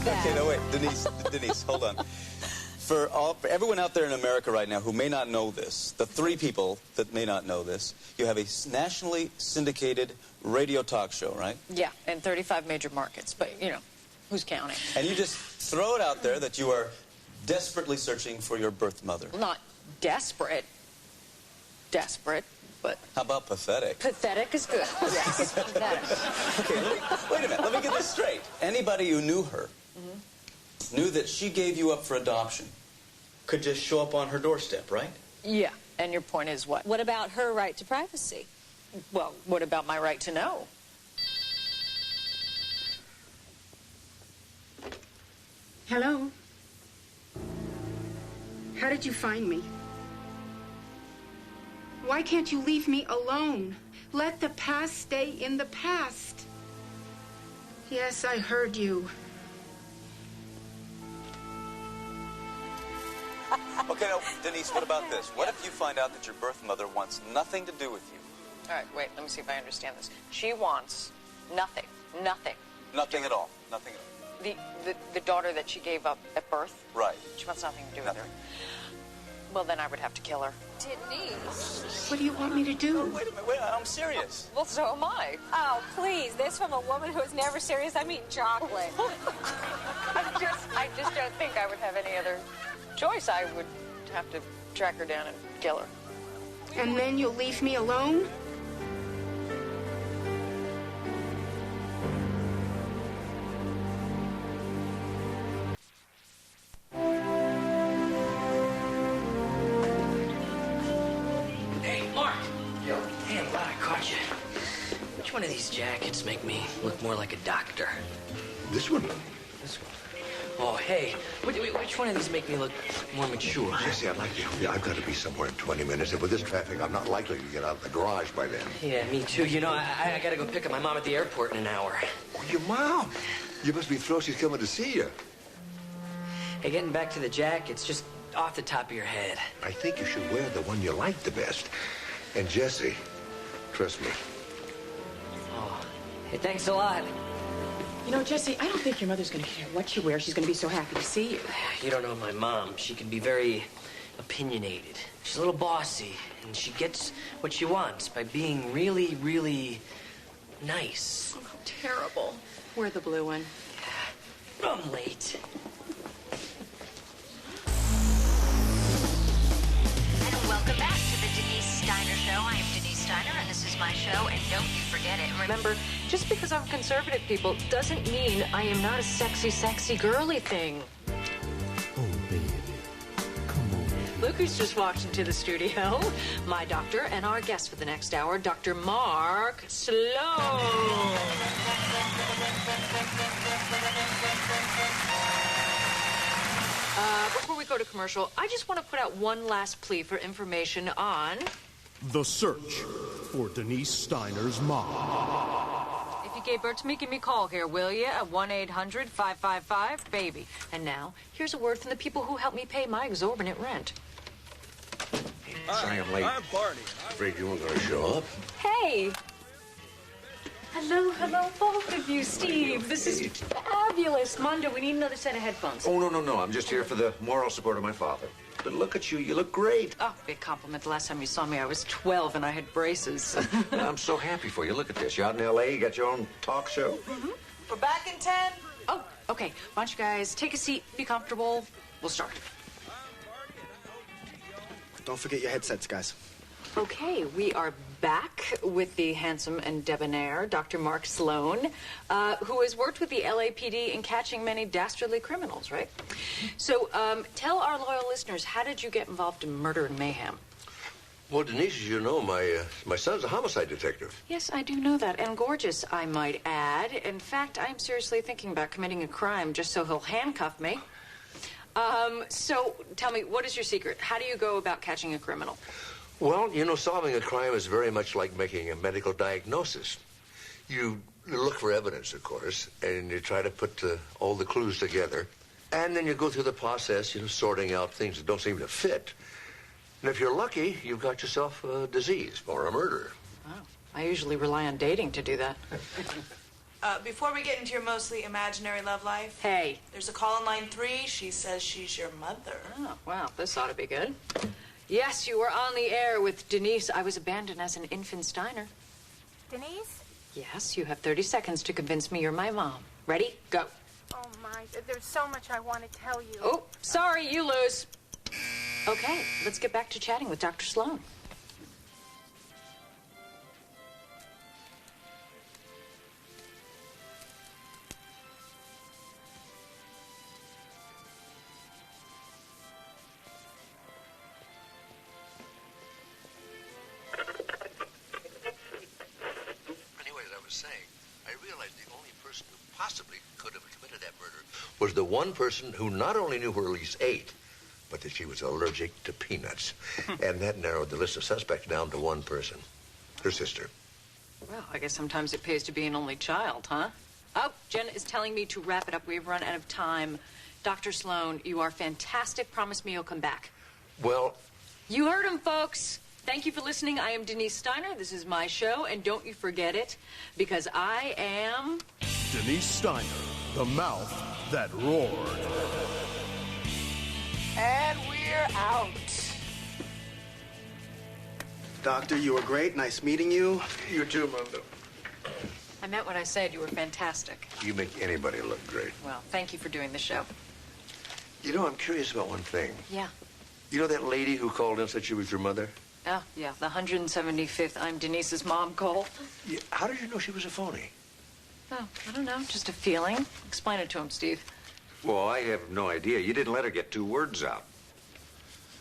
R: Okay, no, wait. Denise, hold on. For everyone out there in America right now who may not know this, the 3 people that may not know this, you have a nationally syndicated radio talk show, right?
C: Yeah, in 35 major markets, but, you know, who's counting?
R: And you just throw it out there that you are desperately searching for your birth mother.
C: Not desperate. Desperate, but...
R: How about pathetic?
C: Pathetic is good. Yes, pathetic.
R: Okay, wait a minute. Let me get this straight. Anybody who knew her knew that she gave you up for adoption could just show up on her doorstep, right?
C: Yeah, and your point is what?
S: What about her right to privacy?
C: Well, what about my right to know?
T: Hello? How did you find me? Why can't you leave me alone? Let the past stay in the past. Yes, I heard you.
R: Okay, now, Denise, what about this? What if you find out that your birth mother wants nothing to do with you?
C: All right, wait, let me see if I understand this. She wants nothing. Nothing.
R: Nothing at all. Nothing at all.
C: The daughter that she gave up at birth?
R: Right.
C: She wants nothing to do with her. Well, then I would have to kill her.
T: Denise. What do you want me to do?
R: Oh, wait a minute, I'm serious.
C: Well, so am I.
S: Oh, please. This from a woman who is never serious. I mean chocolate.
C: I just don't think I would have any other choice. I would have to track her down and kill her.
T: And then you'll leave me alone?
Q: Hey, Mark. Yo. Hey, I'm glad I caught you. Which one of these jackets make me look more like a doctor?
D: This one?
Q: This one. Oh, hey. Which one of these make me look more mature?
D: Jesse, I'd like to help you. I've got to be somewhere in 20 minutes, and with this traffic, I'm not likely to get out of the garage by then.
Q: Yeah, me too. You know, I gotta go pick up my mom at the airport in an hour.
D: Oh, your mom? You must be thrilled she's coming to see you.
Q: Hey, getting back to the jackets, just off the top of your head.
D: I think you should wear the one you like the best. And Jesse, trust me.
Q: Oh, hey, thanks a lot.
N: You know, Jesse, I don't think your mother's going to care what you wear. She's going to be so happy to see you.
Q: You don't know my mom. She can be very opinionated. She's a little bossy, and she gets what she wants by being really, really nice.
C: Oh, terrible. Wear the blue one.
Q: I'm late.
U: And welcome back to the Denise Steiner Show. I am Denise Steiner, and this is my show, and don't you forget it.
C: Remember, just because I'm conservative, people, doesn't mean I am not a sexy, sexy, girly thing.
V: Oh, baby. Come on.
C: Look who's just walked into the studio. My doctor and our guest for the next hour, Dr. Mark Sloan. Before we go to commercial, I just want to put out one last plea for information on...
V: The search for Denise Steiner's mom.
C: If you gave birth to me, give me a call here, will you? At 1-800-555-BABY. And now, here's a word from the people who helped me pay my exorbitant rent.
D: Sorry I'm late.
P: I'm Barney.
D: Afraid you weren't going to show up.
C: Hey! Hello, both of you, Steve. This is fabulous. Mondo, we need another set of headphones.
I: Oh, no. I'm just here for the moral support of my father. But look at you. You look great.
C: Oh, big compliment. The last time you saw me, I was 12 and I had braces.
I: I'm so happy for you. Look at this. You're out in L.A., you got your own talk show.
C: Mm-hmm.
N: We're back in 10.
C: Oh, okay. Why don't you guys take a seat, be comfortable. We'll start.
W: Don't forget your headsets, guys.
C: Okay, we are back with the handsome and debonair Dr. Mark Sloan, who has worked with the LAPD in catching many dastardly criminals, right? So, tell our loyal listeners, how did you get involved in murder and mayhem?
D: Well, Denise, as you know, my son's a homicide detective.
C: Yes, I do know that, and gorgeous, I might add. In fact, I'm seriously thinking about committing a crime just so he'll handcuff me. So, tell me, what is your secret? How do you go about catching a criminal?
D: Well, you know, solving a crime is very much like making a medical diagnosis. You look for evidence, of course, and you try to put all the clues together. And then you go through the process, sorting out things that don't seem to fit. And if you're lucky, you've got yourself a disease or a murder.
C: Oh, I usually rely on dating to do that.
N: Before we get into your mostly imaginary love life...
C: Hey.
N: There's a call on line 3. She says she's your mother.
C: Oh, wow, this ought to be good. Yes, you were on the air with Denise. I was abandoned as an infant Steiner.
S: Denise?
C: Yes, you have 30 seconds to convince me you're my mom. Ready? Go.
S: Oh, my. There's so much I want to tell you.
C: Oh, sorry, you lose. Okay, let's get back to chatting with Dr. Sloan.
D: Was the one person who not only knew where Elise ate, but that she was allergic to peanuts. And that narrowed the list of suspects down to one person, her sister.
C: Well, I guess sometimes it pays to be an only child, huh? Oh, Jen is telling me to wrap it up. We've run out of time. Dr. Sloan, you are fantastic. Promise me you'll come back.
D: Well...
C: You heard him, folks. Thank you for listening. I am Denise Steiner. This is my show, and don't you forget it, because I am...
V: Denise Steiner, the mouth that roared.
N: And we're out.
W: Doctor, you were great. Nice meeting you.
D: You too, Mondo.
C: I meant what I said. You were fantastic.
D: You make anybody look great.
C: Well, thank you for doing the show.
D: You know, I'm curious about one thing.
C: Yeah.
D: You know that lady who called in and said she was your mother?
C: Oh, yeah, the 175th I'm Denise's mom call.
D: Yeah, how did you know she was a phony?
C: Oh, I don't know. Just a feeling. Explain it to him, Steve.
I: Well, I have no idea. You didn't let her get 2 words out.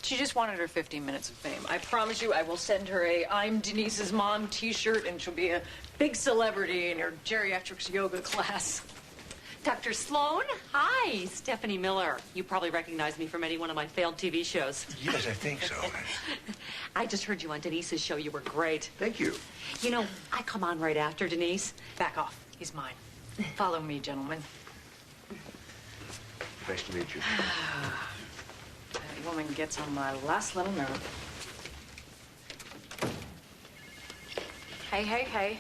C: She just wanted her 15 minutes of fame. I promise you I will send her a I'm Denise's mom t-shirt, and she'll be a big celebrity in her geriatrics yoga class.
X: Dr. Sloan? Hi, Stephanie Miller. You probably recognize me from any one of my failed TV shows.
D: Yes, I think so.
X: I just heard you on Denise's show. You were great.
D: Thank you.
X: You know, I come on right after Denise.
C: Back off. He's mine. Follow me, gentlemen.
D: Nice to meet you.
C: That woman gets on my last little nerve. Hey, hey, hey.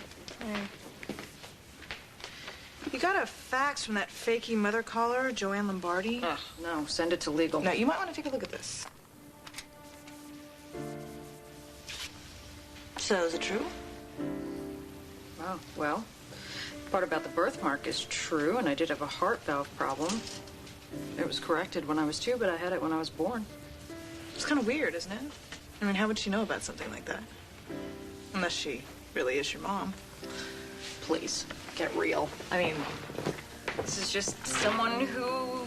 N: You got a fax from that fakey mother caller, Joanne Lombardi?
C: Ugh, no, send it to legal.
N: No, you might want to take a look at this. So, is it true?
C: Oh, well, part about the birthmark is true, and I did have a heart valve problem. It was corrected when I was 2, but I had it when I was born.
N: It's kind of weird, isn't it? I mean, how would she know about something like that? Unless she really is your mom.
C: Please, get real. I mean, this is just someone who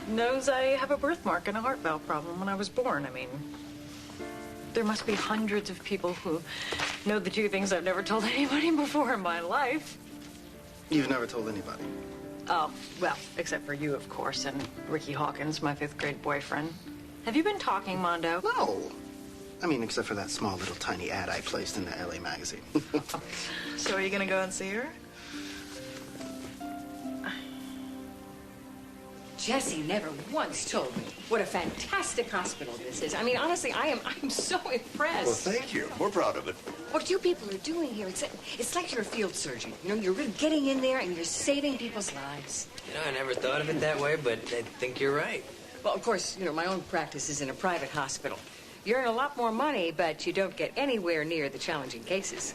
C: knows I have a birthmark and a heart valve problem when I was born. I mean, there must be hundreds of people who know the 2 things I've never told anybody before in my life.
W: You've never told anybody.
C: Oh, well, except for you, of course, and Ricky Hawkins, my 5th grade boyfriend. Have you been talking, Mondo?
W: No. I mean, except for that small little tiny ad I placed in the LA magazine.
N: So are you gonna go and see her?
A: Jesse never once told me what a fantastic hospital this is. I mean, honestly, I'm so impressed.
D: Well, thank you. We're proud of it.
A: What you people are doing here, it's like you're a field surgeon. You know, you're really getting in there and you're saving people's lives.
Q: You know, I never thought of it that way, but I think you're right.
A: Well, of course, you know, my own practice is in a private hospital. You earn a lot more money, but you don't get anywhere near the challenging cases.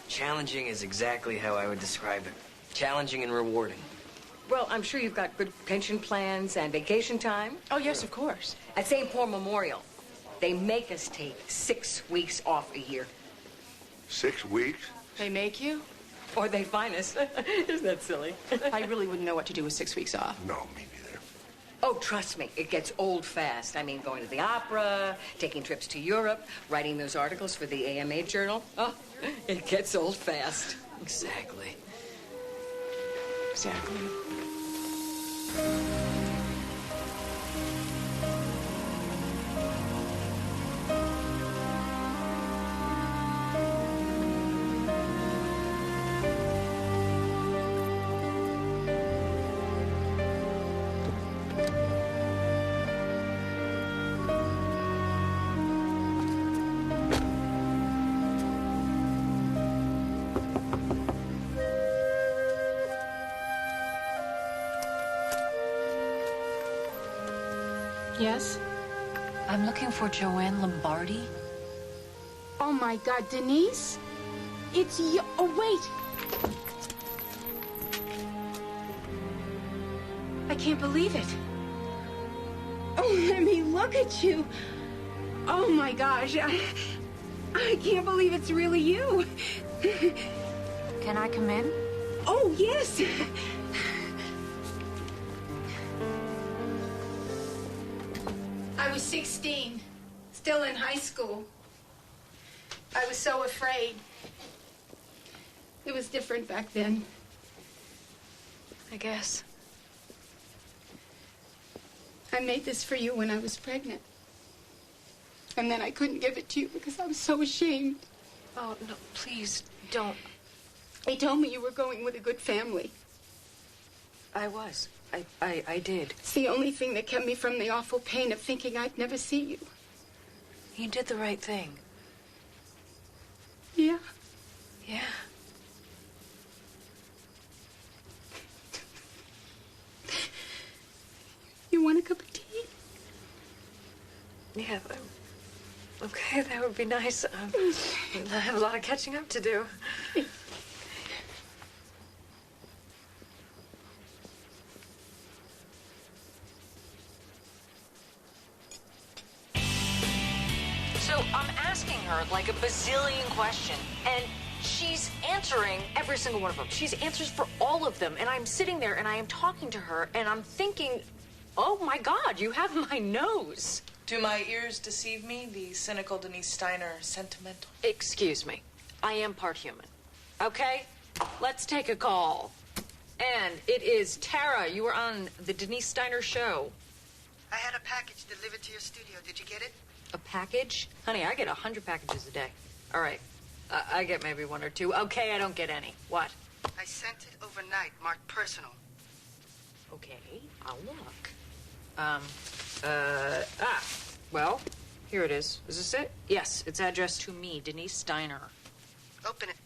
Q: Challenging is exactly how I would describe it. Challenging and rewarding.
A: Well, I'm sure you've got good pension plans and vacation time.
N: Oh, yes, of course.
A: At St. Paul Memorial, they make us take 6 weeks off a year.
D: 6 weeks?
N: They make you?
A: Or they fine us. Isn't that silly?
N: I really wouldn't know what to do with 6 weeks off.
D: No, me neither.
A: Oh, trust me, it gets old fast. I mean, going to the opera, taking trips to Europe, writing those articles for the AMA Journal. Oh, it gets old fast.
Q: Exactly.
N: Exactly.
T: Yes?
U: I'm looking for Joanne Lombardi.
T: Oh, my God, Denise? It's you. Oh, wait. I can't believe it. Oh, let me look at you. Oh, my gosh. I can't believe it's really you.
U: Can I come in?
T: Oh, yes. I was 16, still in high school. I was so afraid. It was different back then.
N: I guess.
T: I made this for you when I was pregnant. And then I couldn't give it to you because I was so ashamed.
N: Oh, no, please, don't.
T: They told me you were going with a good family.
N: I was. I did.
T: It's the only thing that kept me from the awful pain of thinking I'd never see you.
N: You did the right thing.
T: Yeah.
N: Yeah.
T: You want a cup of tea?
N: Yeah, okay, that would be nice. I have a lot of catching up to do.
O: So I'm asking her like a bazillion questions, and she's answering every single one of them. She's answers for all of them, and I'm sitting there and I am talking to her, and I'm thinking, oh my God, you have my nose.
N: Do my ears deceive me? The cynical Denise Steiner sentimental?
O: Excuse me. I am part human. Okay? Let's take a call. And it is Tara. You were on the Denise Steiner show.
W: I had a package delivered to your studio. Did you get it?
O: A package? Honey, I get 100 packages a day. All right. I get maybe 1 or 2. Okay, I don't get any. What?
W: I sent it overnight, marked personal.
O: Okay, I'll look. Well, here it is. Is this it? Yes, it's addressed to me, Denise Steiner.
W: Open it.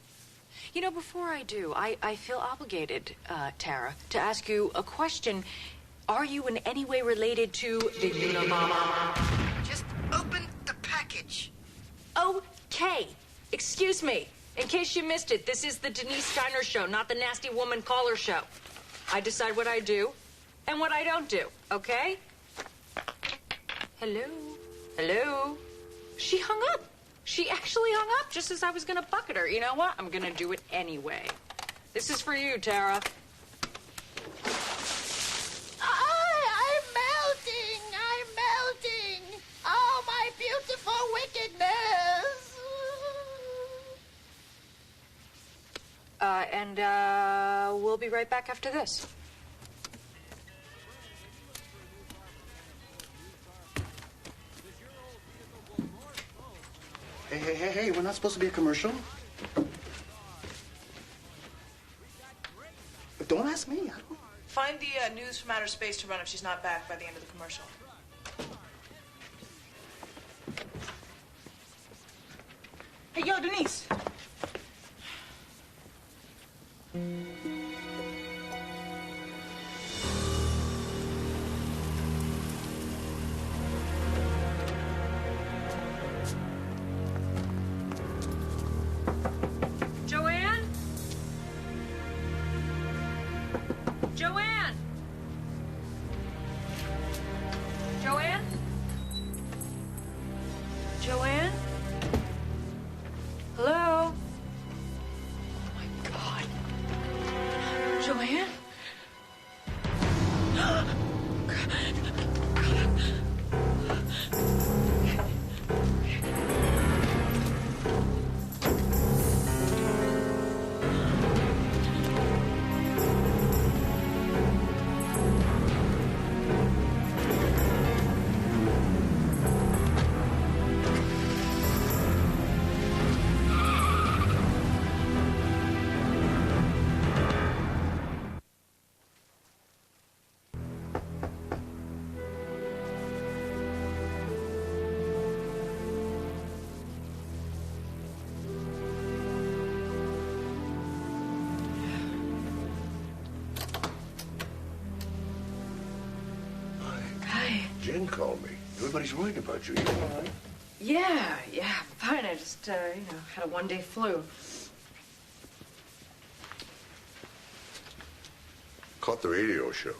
O: You know, before I do, I feel obligated, Tara, to ask you a question. Are you in any way related to the Unabomber?
W: Just open the package.
O: Okay. Excuse me.
A: In case you missed it, this is the Denise Steiner Show, not the Nasty Woman Caller Show. I decide what I do and what I don't do, okay? Hello? Hello? She hung up. She actually hung up just as I was gonna bucket her. You know what? I'm gonna do it anyway. This is for you, Tara.
B: I'm melting. I'm melting. Oh, my beautiful wickedness.
A: And we'll be right back after this.
W: Hey, we're not supposed to be a commercial? Don't ask me. I don't...
E: Find the news from outer space to run if she's not back by the end of the commercial.
N: Hey, yo, Denise.
A: Joanne? Joanne? Joanne? Joanne? Hello? Oh my God. Joanne?
D: Jen called me. Everybody's worried about you. You all right?
C: Yeah, fine. I just, had a one-day flu.
D: Caught the radio show.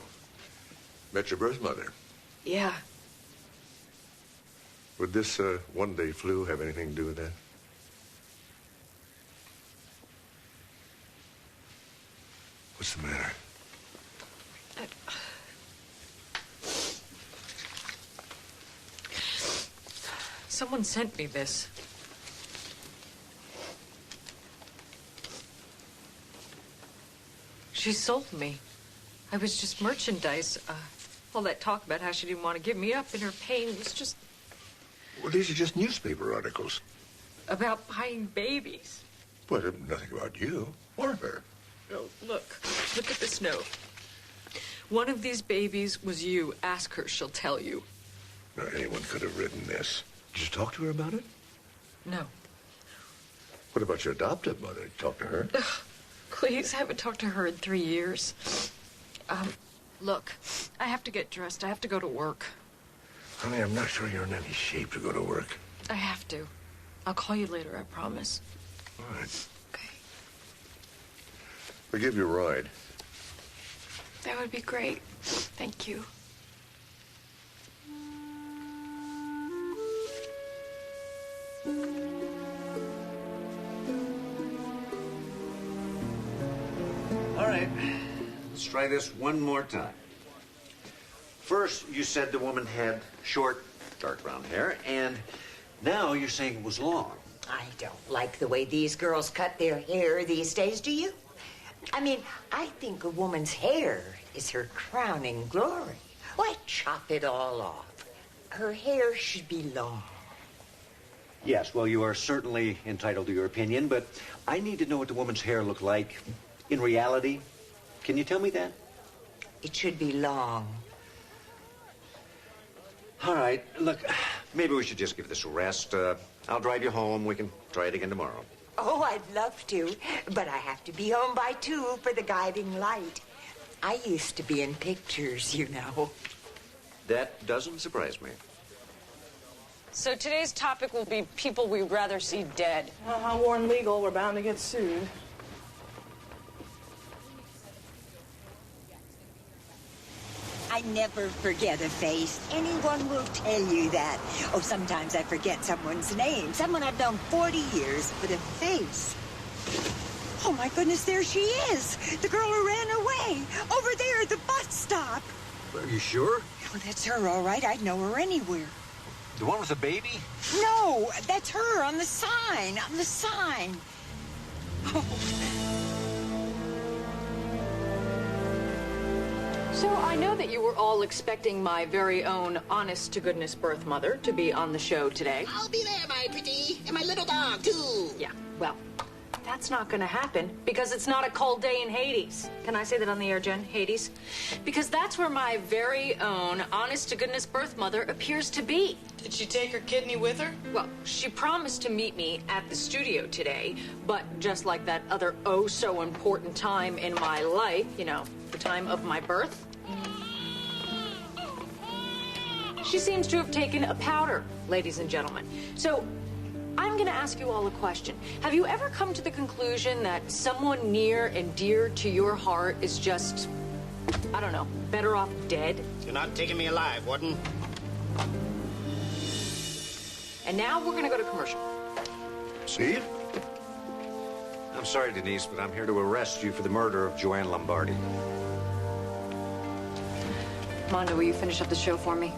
D: Met your birth mother.
C: Yeah.
D: Would this one-day flu have anything to do with that? What's the matter?
C: Someone sent me this. She sold me. I was just merchandise. All that talk about how she didn't want to give me up and her pain was just
D: Well, these are just newspaper articles.
C: about buying babies.
D: Well, nothing about you or her.
C: Oh, look at this note. One of these babies was you. Ask her, she'll tell you.
D: Now, anyone could have written this. Did you talk to her about it?
C: No.
D: What about your adoptive mother? Did you talk to her?
C: Please, I haven't talked to her in 3 years. Look, I have to get dressed. I have to go to work.
D: Honey, I'm not sure you're in any shape to go to work.
C: I have to. I'll call you later, I promise.
D: All right. Okay. I'll give you a ride.
C: That would be great. Thank you.
I: All right, let's try this one more time. First, you said the woman had short, dark brown hair, and now you're saying it was long.
F: I don't like the way these girls cut their hair these days, do you? I mean, I think a woman's hair is her crowning glory. Why chop it all off? Her hair should be long.
I: Yes, well, you are certainly entitled to your opinion, but I need to know what the woman's hair looked like in reality. Can you tell me that?
F: It should be long.
I: All right, look, maybe we should just give this a rest. I'll drive you home. We can try it again tomorrow.
F: Oh, I'd love to, but I have to be home by 2 for the guiding light. I used to be in pictures, you know.
I: That doesn't surprise me.
C: So today's topic will be people we'd rather see dead.
N: How Warren legal, we're bound to get sued.
F: I never forget a face. Anyone will tell you that. Oh, sometimes I forget someone's name. Someone I've known 40 years, but a face. Oh, my goodness, there she is. The girl who ran away. Over there at the bus stop.
I: Are you sure?
F: Oh, that's her, all right. I'd know her anywhere.
I: The one with the baby?
F: No, that's her on the sign. On the sign. Oh.
C: So I know that you were all expecting my very own honest-to-goodness birth mother to be on the show today.
B: I'll be there, my pretty. And my little dog, too.
C: Yeah, well, that's not going to happen because it's not a cold day in Hades. Can I say that on the air, Jen? Hades? Because that's where my very own honest-to-goodness birth mother appears to be.
N: Did she take her kidney with her?
C: Well, she promised to meet me at the studio today, but just like that other oh-so-important time in my life, you know, the time of my birth, she seems to have taken a powder, ladies and gentlemen. So I'm going to ask you all a question. Have you ever come to the conclusion that someone near and dear to your heart is just, I don't know, better off dead?
W: You're not taking me alive, Warden.
C: And now we're going to go to commercial.
D: Steve?
I: I'm sorry, Denise, but I'm here to arrest you for the murder of Joanne Lombardi.
C: Mondo, will you finish up the show for me?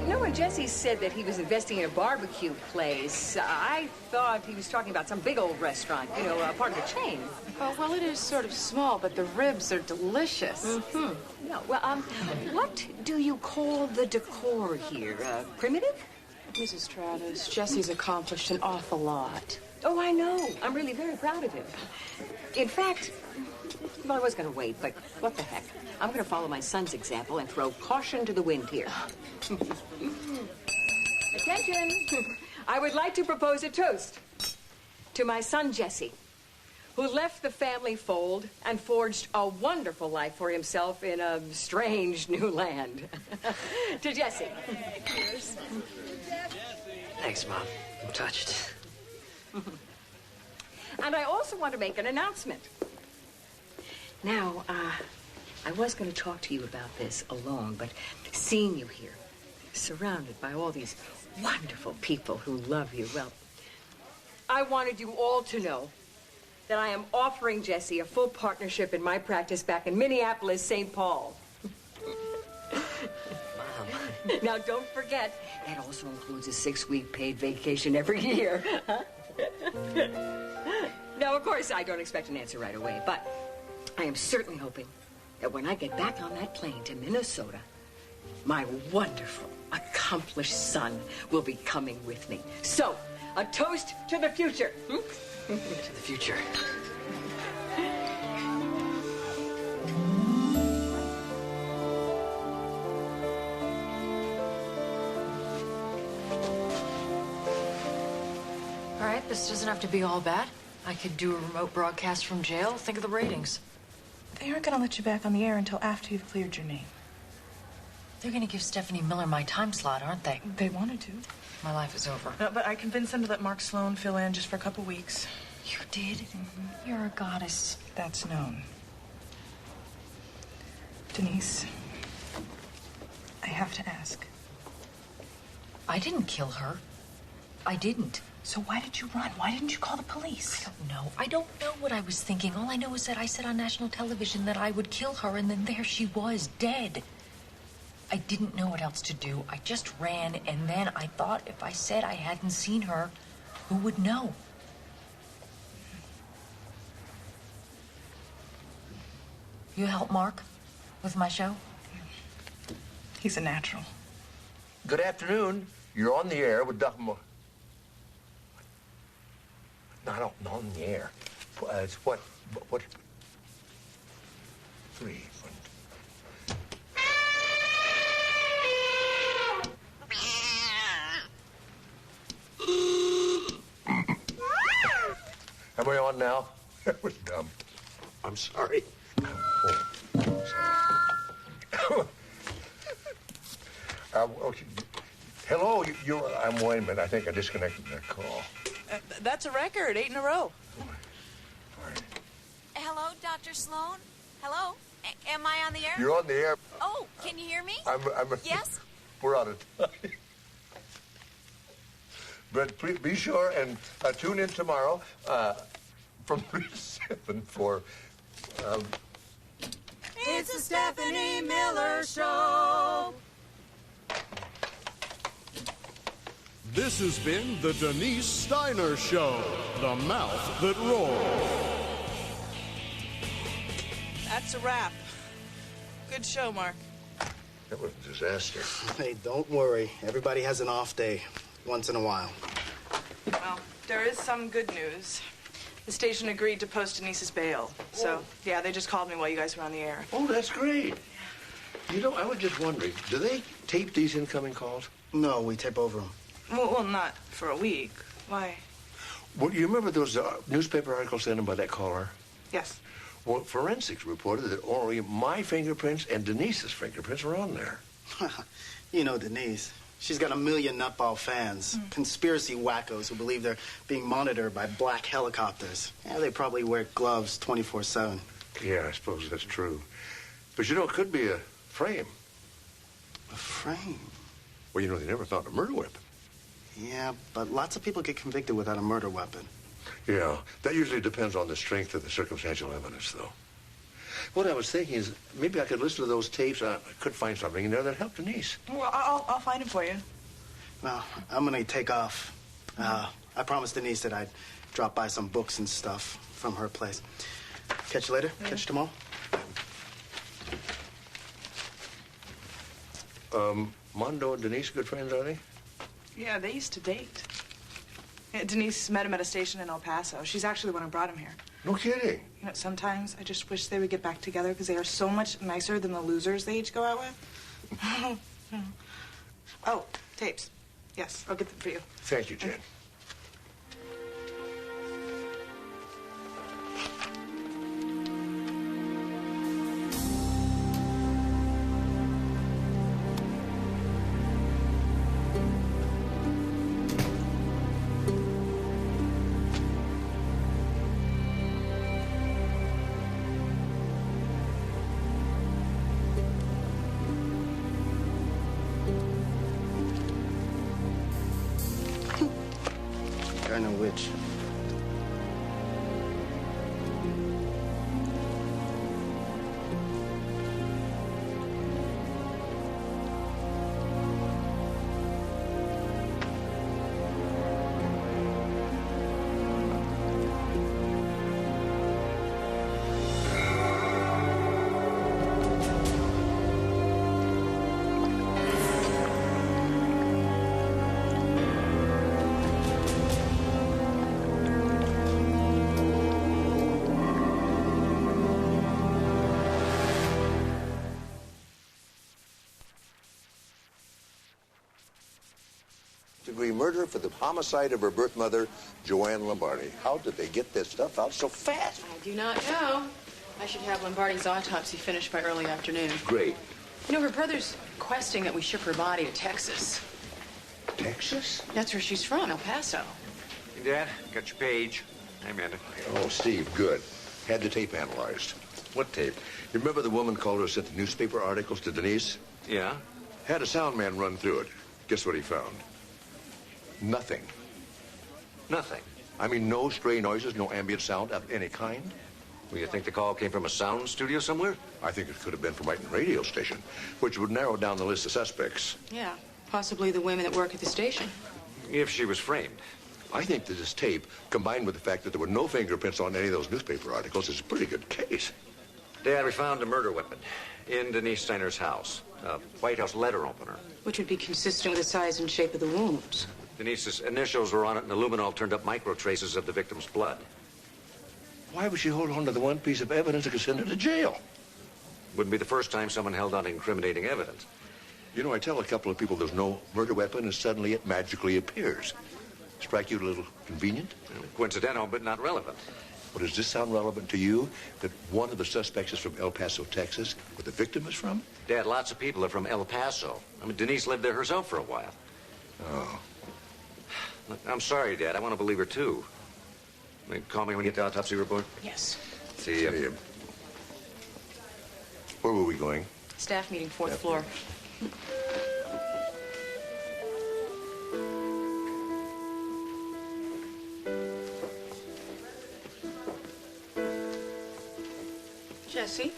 A: You know, when Jesse said that he was investing in a barbecue place, I thought he was talking about some big old restaurant, you know, part of a chain.
N: Oh, well, it is sort of small, but the ribs are delicious.
A: Mm-hmm. No, well, what do you call the decor here? Primitive?
N: Mrs. Travis, Jesse's accomplished an awful lot.
A: Oh, I know. I'm really very proud of him. In fact, well, I was going to wait, but what the heck? I'm going to follow my son's example and throw caution to the wind here. Attention! I would like to propose a toast to my son, Jesse, who left the family fold and forged a wonderful life for himself in a strange new land. To Jesse.
Q: Thanks, Mom. I'm touched.
A: And I also want to make an announcement. Now, I was going to talk to you about this alone, but seeing you here, surrounded by all these wonderful people who love you, well, I wanted you all to know that I am offering Jesse a full partnership in my practice back in Minneapolis, St. Paul. Mom. Now, don't forget, that also includes a 6-week paid vacation every year. Now, of course, I don't expect an answer right away, but I am certainly hoping that when I get back on that plane to Minnesota, my wonderful, accomplished son will be coming with me. So, a toast to the future.
Q: To the future.
C: All right, this doesn't have to be all bad. I could do a remote broadcast from jail. Think of the ratings.
N: They aren't going to let you back on the air until after you've cleared your name.
C: They're going to give Stephanie Miller my time slot, aren't they?
N: They wanted to.
C: My life is over.
N: No, but I convinced them to let Mark Sloan fill in just for a couple weeks.
C: You did? You're a goddess.
N: That's known. Denise, I have to ask.
C: I didn't kill her. I didn't.
N: So why did you run? Why didn't you call the police?
C: I don't know. I don't know what I was thinking. All I know is that I said on national television that I would kill her, and then there she was, dead. I didn't know what else to do. I just ran, and then I thought if I said I hadn't seen her, who would know? You help Mark with my show?
N: He's a natural.
D: Good afternoon. You're on the air with Doc Moore. Not on the air. It's what? 3. Am I on now? That was dumb.
I: I'm sorry.
D: Okay. Hello, wait a minute. I think I disconnected that call.
E: That's a record, 8 in a row.
U: Hello, Dr. Sloan? Hello? Am I on the air?
D: You're on the air.
U: Oh, can you hear me? Yes?
D: We're on it. But please be sure and tune in tomorrow from 3 to 7 for...
U: It's the Stephanie Miller Show.
V: This has been the Denise Steiner Show, the mouth that roars.
E: That's a wrap. Good show, Mark.
D: That was a disaster.
W: Hey, don't worry. Everybody has an off day once in a while.
E: Well, there is some good news. The station agreed to post Denise's bail. So, yeah, they just called me while you guys were on the air.
D: Oh, that's great. You know, I was just wondering, do they tape these incoming calls?
W: No, we tape over them.
E: Well, not for a week. Why?
D: Well, you remember those newspaper articles sent in by that caller?
E: Yes.
D: Well, forensics reported that only my fingerprints and Denise's fingerprints were on there.
W: You know Denise. She's got 1 million nutball fans. Conspiracy wackos who believe they're being monitored by black helicopters. Yeah, they probably wear gloves 24/7.
D: Yeah, I suppose that's true. But you know, it could be a frame.
W: A frame?
D: Well, you know, they never found a murder weapon.
W: Yeah, but lots of people get convicted without a murder weapon.
D: Yeah, that usually depends on the strength of the circumstantial evidence, though. What I was thinking is maybe I could listen to those tapes. I could find something in there that helped Denise.
E: Well, I'll find it for you.
W: Well, I'm gonna take off. I promised Denise that I'd drop by some books and stuff from her place. Catch you later?
E: Yeah.
W: Catch you tomorrow?
D: Mondo and Denise good friends, are they?
E: Yeah, they used to date. Yeah, Denise met him at a station in El Paso. She's actually the one who brought him here.
D: No kidding.
E: You know, sometimes I just wish they would get back together because they are so much nicer than the losers they each go out with. Oh, tapes. Yes, I'll get them for you.
D: Thank you, Jen.
W: I know which. Degree murder for the homicide of her birth mother, Joanne Lombardi. How did they get this stuff out so fast?
H: I do not know. I should have Lombardi's autopsy finished by early afternoon.
D: Great.
H: You know, her brother's requesting that we ship her body to Texas.
D: Texas?
H: That's where she's from, El Paso.
I: Hey, Dad, got your page. Hey, Amanda.
D: Oh, Steve, good. Had the tape analyzed.
I: What tape?
D: You remember the woman caller who sent the newspaper articles to Denise?
I: Yeah?
D: Had a sound man run through it. Guess what he found? Nothing.
I: Nothing.
D: I mean, no stray noises, no ambient sound of any kind.
I: Well, you think the call came from a sound studio somewhere?
D: I think it could have been from right in the radio station, which would narrow down the list of suspects.
H: Yeah, possibly the women that work at the station.
I: If she was framed.
D: I think that this tape, combined with the fact that there were no fingerprints on any of those newspaper articles, is a pretty good case.
I: Dad, we found a murder weapon in Denise Steiner's house. A White House letter opener.
H: Which would be consistent with the size and shape of the wounds.
I: Denise's initials were on it, and the luminol turned up micro traces of the victim's blood.
D: Why would she hold on to the one piece of evidence that could send her to jail?
I: Wouldn't be the first time someone held on to incriminating evidence.
D: You know, I tell a couple of people there's no murder weapon, and suddenly it magically appears. Strike you a little convenient?
I: Coincidental, but not relevant.
D: Well, does this sound relevant to you, that one of the suspects is from El Paso, Texas, where the victim is from?
I: Dad, lots of people are from El Paso. I mean, Denise lived there herself for a while.
D: Oh.
I: Look, I'm sorry, Dad. I want to believe her, too. I mean, call me when you get the autopsy report.
C: Yes.
I: See ya.
D: See ya. Where were we going?
H: Staff meeting, fourth floor.
C: Jesse,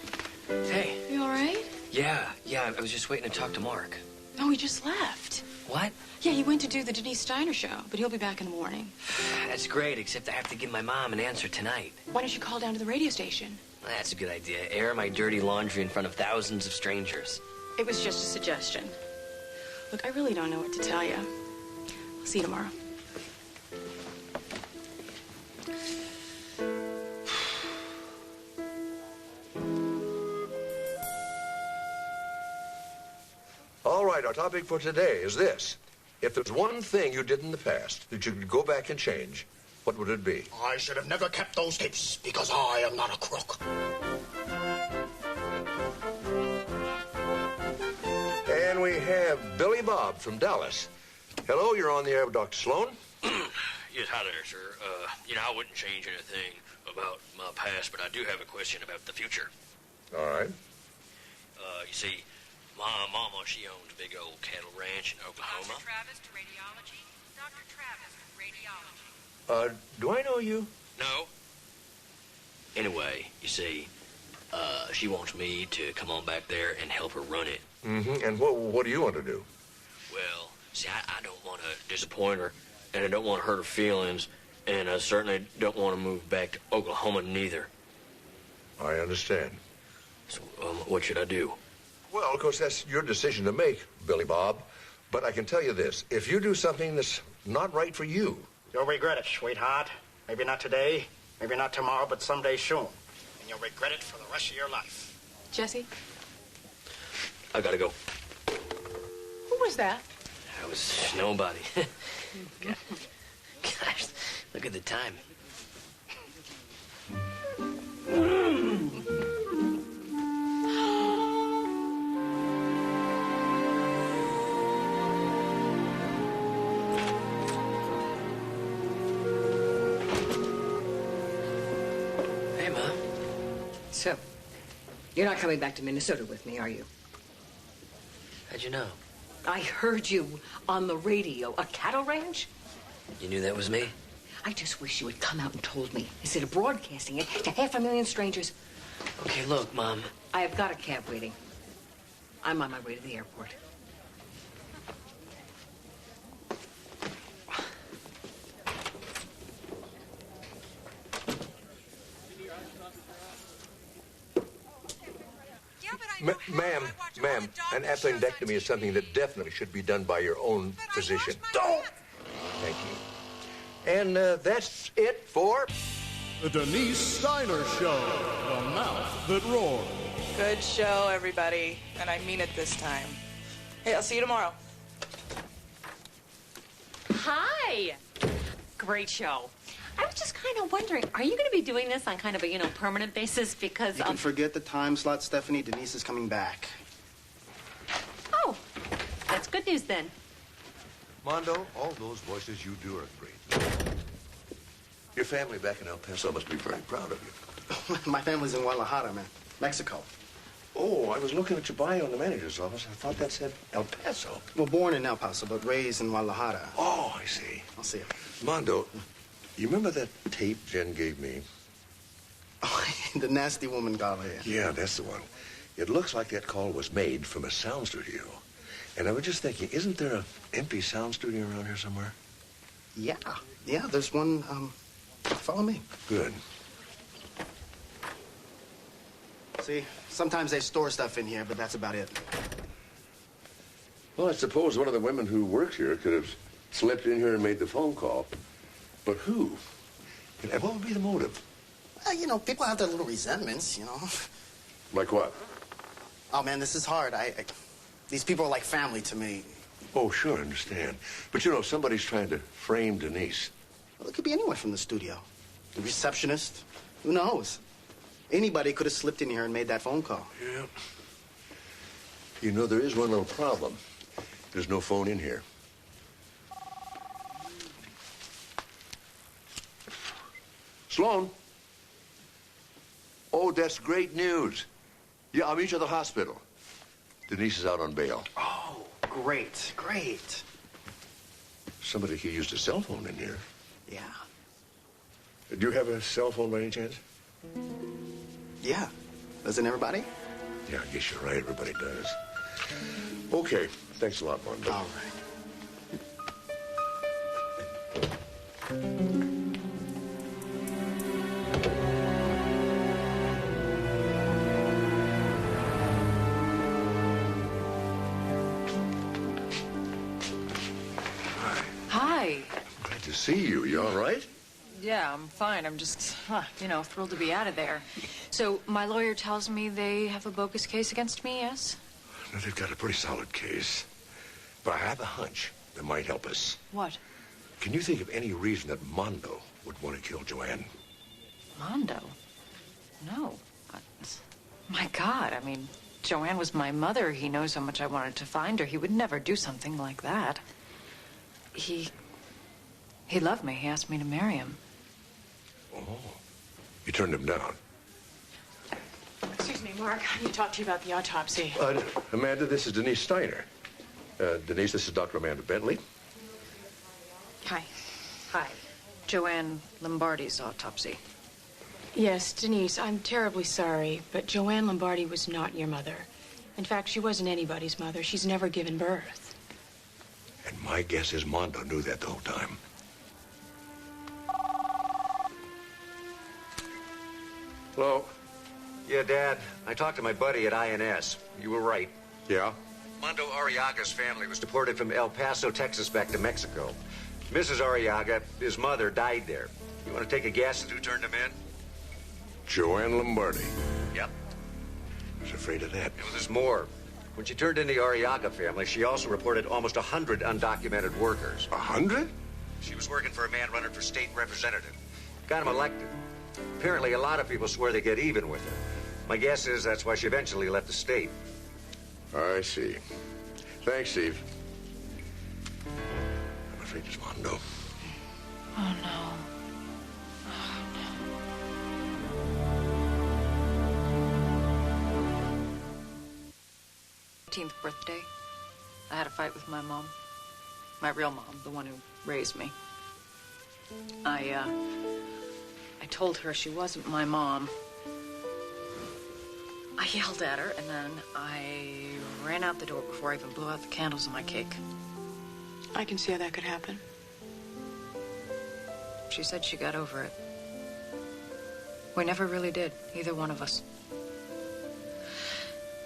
Q: Hey.
C: you all right?
Q: Yeah, I was just waiting to talk to Mark.
C: No, he just left.
Q: What?
C: Yeah, he went to do the Denise Steiner show, but he'll be back in the morning.
Q: That's great, except I have to give my mom an answer tonight.
C: Why don't you call down to the radio station?
Q: That's a good idea. Air my dirty laundry in front of thousands of strangers.
C: It was just a suggestion. Look, I really don't know what to tell you. I'll see you tomorrow.
D: All right, our topic for today is this. If there's one thing you did in the past that you could go back and change, what would it be?
G: I should have never kept those tapes because I am not a crook.
D: And we have Billy Bob from Dallas. Hello, you're on the air with Dr. Sloan.
J: Yes, hi there, sir. I wouldn't change anything about my past, but I do have a question about the future.
D: All right.
J: You see, my mama, she owns a big old cattle ranch in Oklahoma.
U: Dr. Travis to radiology. Dr. Travis to radiology.
D: Do I know you?
J: No. Anyway, you see, she wants me to come on back there and help her run it.
D: Mm-hmm. And what do you want to do?
J: Well, see, I don't want to disappoint her, and I don't want to hurt her feelings, and I certainly don't want to move back to Oklahoma neither.
D: I understand.
J: So, what should I do?
D: Well, of course, that's your decision to make, Billy Bob. But I can tell you this. If you do something that's not right for you...
W: You'll regret it, sweetheart. Maybe not today, maybe not tomorrow, but someday soon. And you'll regret it for the rest of your life.
C: Jesse?
J: I gotta go.
C: Who was that?
Q: I was nobody. Gosh, look at the time.
J: Hey, Ma.
A: So, you're not coming back to Minnesota with me, are you?
Q: How'd you know?
A: I heard you on the radio. A cattle ranch?
Q: You knew that was me?
A: I just wish you had come out and told me instead of broadcasting it to 500,000 strangers.
Q: Okay, look, Mom.
A: I have got a cab waiting. I'm on my way to the airport.
D: Ma'am, an appendectomy is something that definitely should be done by your own physician. Don't! Thank you. And that's it for...
V: The Denise Steiner Show, the mouth that roars.
E: Good show, everybody. And I mean it this time. Hey, I'll see you tomorrow.
X: Hi. Great show. I was just kind of wondering, are you going to be doing this on kind of a, permanent basis? Because,
W: You can forget the time slot, Stephanie. Denise is coming back.
X: Oh, that's good news then.
D: Mondo, all those voices you do are great. Your family back in El Paso must be very proud of you.
W: My family's in Guadalajara, man. Mexico.
D: Oh, I was looking at your bio in the manager's office. I thought that said El Paso.
W: Well, born in El Paso, but raised in Guadalajara.
D: Oh, I see.
W: I'll see you.
D: Mondo, you remember that tape Jen gave me?
W: Oh, the nasty woman gala.
D: Yeah, that's the one. It looks like that call was made from a sound studio. And I was just thinking, isn't there an empty sound studio around here somewhere?
W: Yeah, there's one, follow me.
D: Good.
W: See, sometimes they store stuff in here, but that's about it.
D: Well, I suppose one of the women who works here could have slipped in here and made the phone call. But who? And what would be the motive?
W: Well, people have their little resentments,
D: Like what?
W: Oh, man, this is hard. These people are like family to me.
D: Oh, sure, I understand. But, somebody's trying to frame Denise.
W: Well, it could be anyone from the studio. The receptionist, Who knows? Anybody could have slipped in here and made that phone call.
D: Yeah. You know, there is one little problem. There's no phone in here. Sloan? Oh, that's great news. Yeah, I'll meet you at the hospital. Denise is out on bail.
W: Oh, great, great.
D: Somebody could use a cell phone in here.
W: Yeah.
D: Do you have a cell phone by any chance?
W: Yeah. Doesn't everybody?
D: Yeah, I guess you're right. Everybody does. Okay. Thanks a lot, Mondo.
W: All right.
C: Hi.
D: Glad to see you. You all right?
C: Yeah, I'm fine. I'm just, thrilled to be out of there. So my lawyer tells me they have a bogus case against me, yes?
D: No, they've got a pretty solid case. But I have a hunch that might help us.
C: What?
D: Can you think of any reason that Mondo would want to kill Joanne?
C: Mondo? No. My God, I mean, Joanne was my mother. He knows how much I wanted to find her. He would never do something like that. He loved me. He asked me to marry him.
D: Oh. You turned him down.
N: Excuse me, Mark. I need to talk to you about the autopsy.
D: Amanda, this is Denise Steiner. Denise, this is Dr. Amanda Bentley.
C: Hi. Hi. Joanne Lombardi's autopsy.
N: Yes, Denise, I'm terribly sorry, but Joanne Lombardi was not your mother. In fact, she wasn't anybody's mother. She's never given birth.
D: And my guess is Mondo knew that the whole time.
I: Hello? Yeah, Dad. I talked to my buddy at INS. You were right.
D: Yeah?
I: Mondo Arriaga's family was deported from El Paso, Texas, back to Mexico. Mrs. Arriaga, his mother, died there. You want to take a guess at who turned him in?
D: Joanne Lombardi.
I: Yep.
D: I was afraid of that.
I: You know, there's more. When she turned in the Arriaga family, she also reported almost 100 undocumented workers.
D: 100?
I: She was working for a man running for state representative. Got him elected. Apparently, a lot of people swear they get even with her. My guess is that's why she eventually left the state.
D: I see. Thanks, Steve. I'm afraid it's Mondo.
C: Oh, no. Oh, no. 18th birthday, I had a fight with my mom. My real mom, the one who raised me. I told her she wasn't my mom. I yelled at her, and then I ran out the door before I even blew out the candles in my cake.
N: I can see how that could happen.
C: She said she got over it. We never really did, either one of us.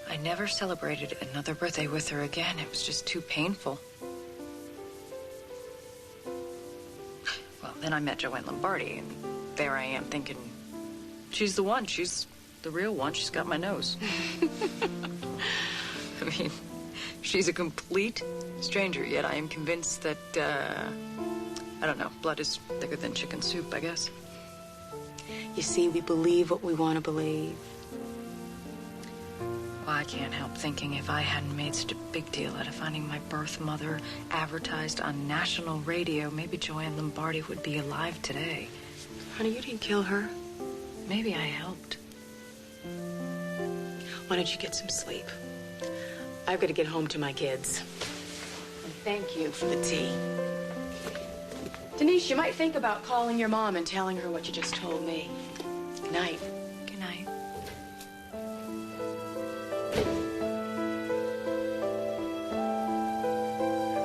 C: I never celebrated another birthday with her again. It was just too painful. Well, then I met Joanne Lombardi, and there I am thinking, she's the one. She's the real one. She's got my nose. I mean, she's a complete stranger, yet I am convinced that, I don't know, blood is thicker than chicken soup, I guess.
N: You see, we believe what we want to believe.
C: Well, I can't help thinking if I hadn't made such a big deal out of finding my birth mother advertised on national radio, maybe Joanne Lombardi would be alive today.
N: Honey, you didn't kill her.
C: Maybe I helped.
N: Why don't you get some sleep? I've got to get home to my kids. And thank you for the tea. Denise, you might think about calling your mom and telling her what you just told me. Good night.
C: Good night.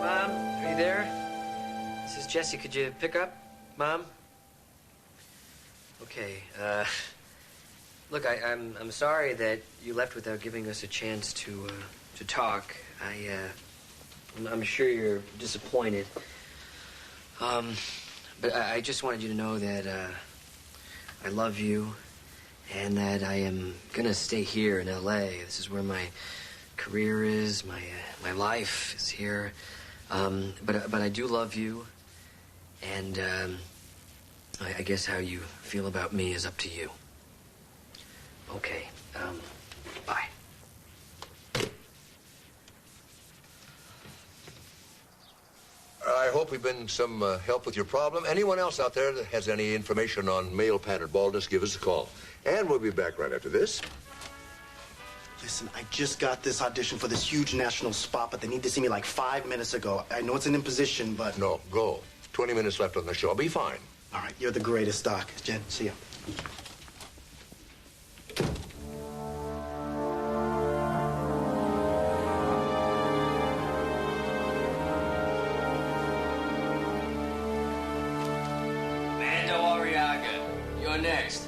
Q: Mom, are you there? This is Jesse. Could you pick up, Mom? Okay, look, I'm sorry that you left without giving us a chance to talk. I'm sure you're disappointed. But I just wanted you to know that, I love you and that I am gonna stay here in L.A. This is where my career is, my life is here. But I do love you, and I guess how you feel about me is up to you. Okay, bye.
D: I hope we've been some help with your problem. Anyone else out there that has any information on male pattern baldness, give us a call. And we'll be back right after this.
W: Listen, I just got this audition for this huge national spot, but they need to see me like 5 minutes ago. I know it's an imposition, but...
D: No, go. 20 minutes left on the show. I'll be fine.
W: All right, you're the greatest, Doc. Jen, see ya.
Q: Mando Arriaga, you're next.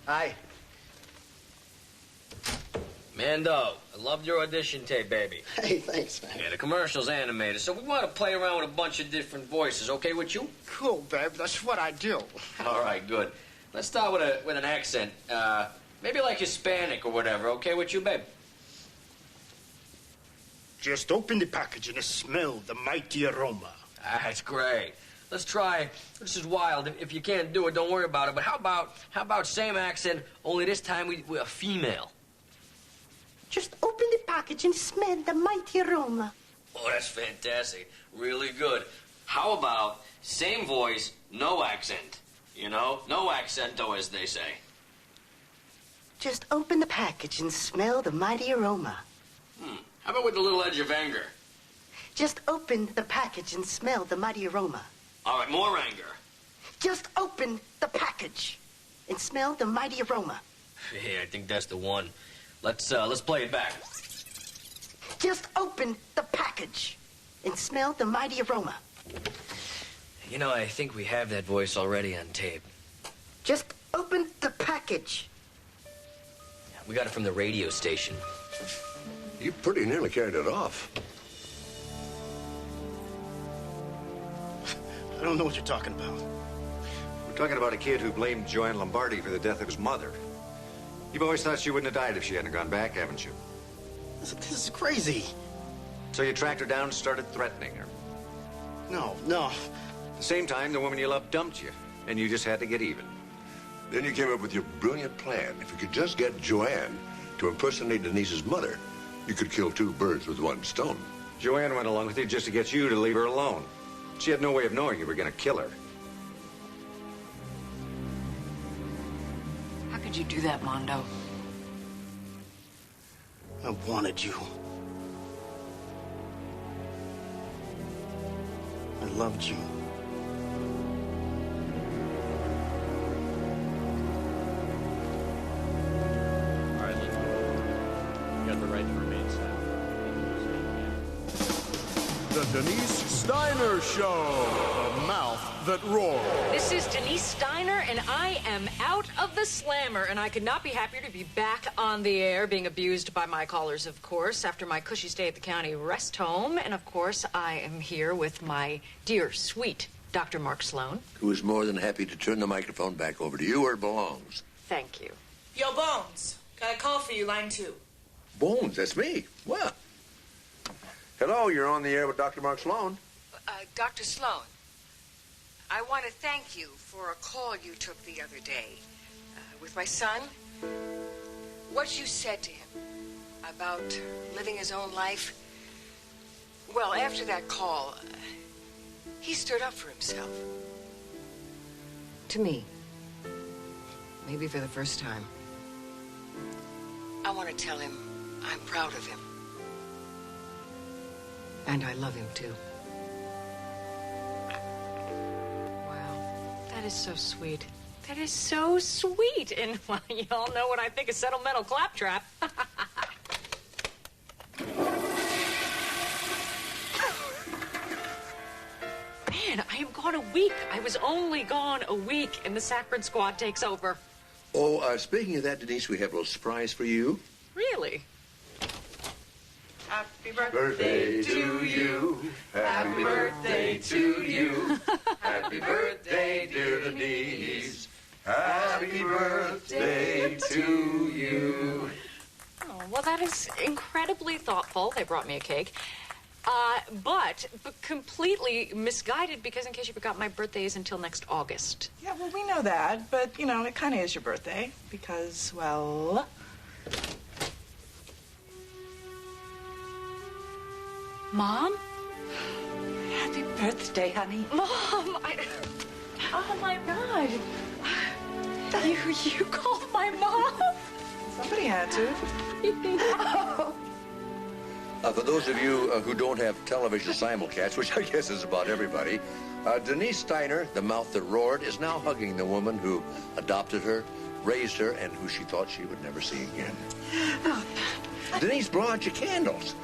W: Hi.
Q: Mando, I loved your audition tape, baby.
W: Hey, thanks, man.
Q: Yeah, the commercial's animated, so we want to play around with a bunch of different voices. Okay with you?
W: Cool, babe. That's what I do.
Q: All right, good. Let's start with an accent. Maybe like Hispanic or whatever. Okay with you, babe?
W: Just open the package and smell the mighty aroma.
Q: That's great. Let's try. This is wild. If you can't do it, don't worry about it. But how about same accent, only this time we're a female?
W: Just open the package and smell the mighty aroma.
Q: Oh, that's fantastic. Really good. How about same voice, no accent? You know, no accento, as they say.
W: Just open the package and smell the mighty aroma.
Q: How about with a little edge of anger?
W: Just open the package and smell the mighty aroma.
Q: All right, more anger.
W: Just open the package and smell the mighty aroma.
Q: Yeah, I think that's the one. Let's play it back.
W: Just open the package and smell the mighty aroma.
Q: You know, I think we have that voice already on tape.
W: Just open the package.
Q: We got it from the radio station.
D: You pretty nearly carried it off.
W: I don't know what you're talking about.
I: We're talking about a kid who blamed Joanne Lombardi for the death of his mother. You've always thought she wouldn't have died if she hadn't gone back, haven't you?
W: This is crazy.
I: So you tracked her down and started threatening her.
W: No.
I: At the same time, the woman you loved dumped you, and you just had to get even.
D: Then you came up with your brilliant plan. If you could just get Joanne to impersonate Denise's mother, you could kill two birds with one stone.
I: Joanne went along with you just to get you to leave her alone. She had no way of knowing you were going to kill her.
C: How could you do that, Mondo?
W: I wanted you. I loved you.
P: All right, let's go. You got the right to remain silent.
V: The Denise Steiner Show, the mouth that roars.
C: This is Denise Steiner, and I am out of the slammer, and I could not be happier to be back on the air, being abused by my callers, of course, after my cushy stay at the county rest home. And, of course, I am here with my dear, sweet Dr. Mark Sloan.
D: Who is more than happy to turn the microphone back over to you where it belongs.
C: Thank you.
E: Yo, Bones. Got a call for you, line 2.
D: Bones, that's me. What? Hello, you're on the air with Dr. Mark Sloan.
A: Dr. Sloan, I want to thank you for a call you took the other day with my son. What you said to him about living his own life. Well, after that call, he stood up for himself. To me. Maybe for the first time. I want to tell him I'm proud of him. And I love him, too.
C: Wow, that is so sweet. That is so sweet. And well, you all know what I think of sentimental claptrap. Man, I am gone a week. I was only gone a week, and the Sacred Squad takes over.
D: Oh, speaking of that, Denise, we have a little surprise for you.
C: Really?
E: Happy
D: Birthday to you. Happy birthday to you. Happy birthday, dear Denise. Happy birthday to you.
C: Oh, well, that is incredibly thoughtful. They brought me a cake.
H: But completely misguided because, in case you forgot, my birthday is until next August.
E: Yeah, well, we know that, but, you know, it kind of is your birthday because, well...
C: Mom?
K: Happy birthday, honey.
C: Mom, oh my God. You called my mom?
E: Somebody had to.
D: For those of you who don't have television simulcast, which I guess is about everybody, Denise Steiner, the mouth that roared, is now hugging the woman who adopted her, raised her, and who she thought she would never see again. Denise, blow out your candles.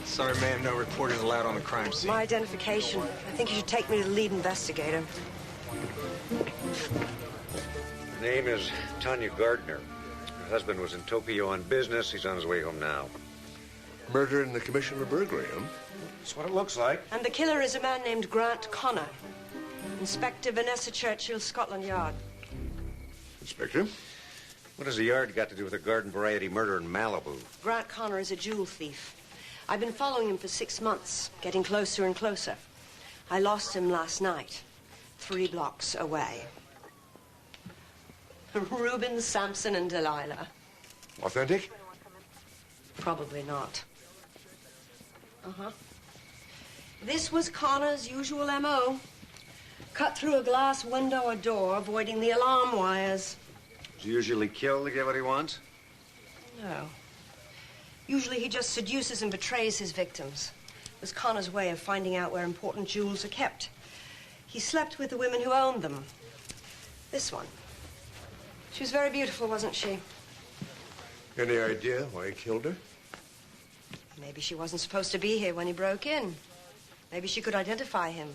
L: Sorry, ma'am, no reporters allowed on the crime scene.
M: My identification. I think you should take me to the lead investigator.
I: Her name is Tanya Gardner. Her husband was in Tokyo on business. He's on his way home now.
D: Murder in the commission of a burglary, huh?
I: That's what it looks like.
M: And the killer is a man named Grant Connor. Inspector Vanessa Churchill, Scotland Yard.
D: Inspector?
I: What has the yard got to do with a garden variety murder in Malibu?
M: Grant Connor is a jewel thief. I've been following him for 6 months, getting closer and closer. I lost him last night, 3 blocks away. Reuben, Samson, and Delilah.
D: Authentic?
M: Probably not. Uh-huh. This was Connor's usual M.O. Cut through a glass window or door, avoiding the alarm wires.
I: Does he usually kill to get what he wants?
M: No. Usually he just seduces and betrays his victims. It was Connor's way of finding out where important jewels are kept. He slept with the women who owned them. This one. She was very beautiful, wasn't she?
D: Any idea why he killed her?
M: Maybe she wasn't supposed to be here when he broke in. Maybe she could identify him.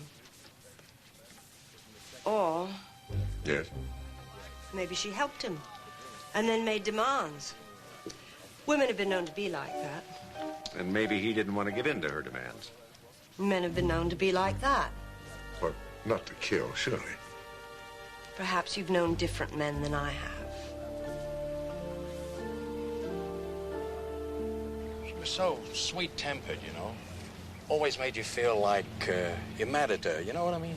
M: Or
D: Yes.
M: maybe she helped him and then made demands. Women have been known to be like that.
I: And maybe he didn't want to give in to her demands.
M: Men have been known to be like that.
D: But not to kill, surely.
M: Perhaps you've known different men than I have.
P: She was so sweet-tempered, you know. Always made you feel like you mattered to her, you know what I mean?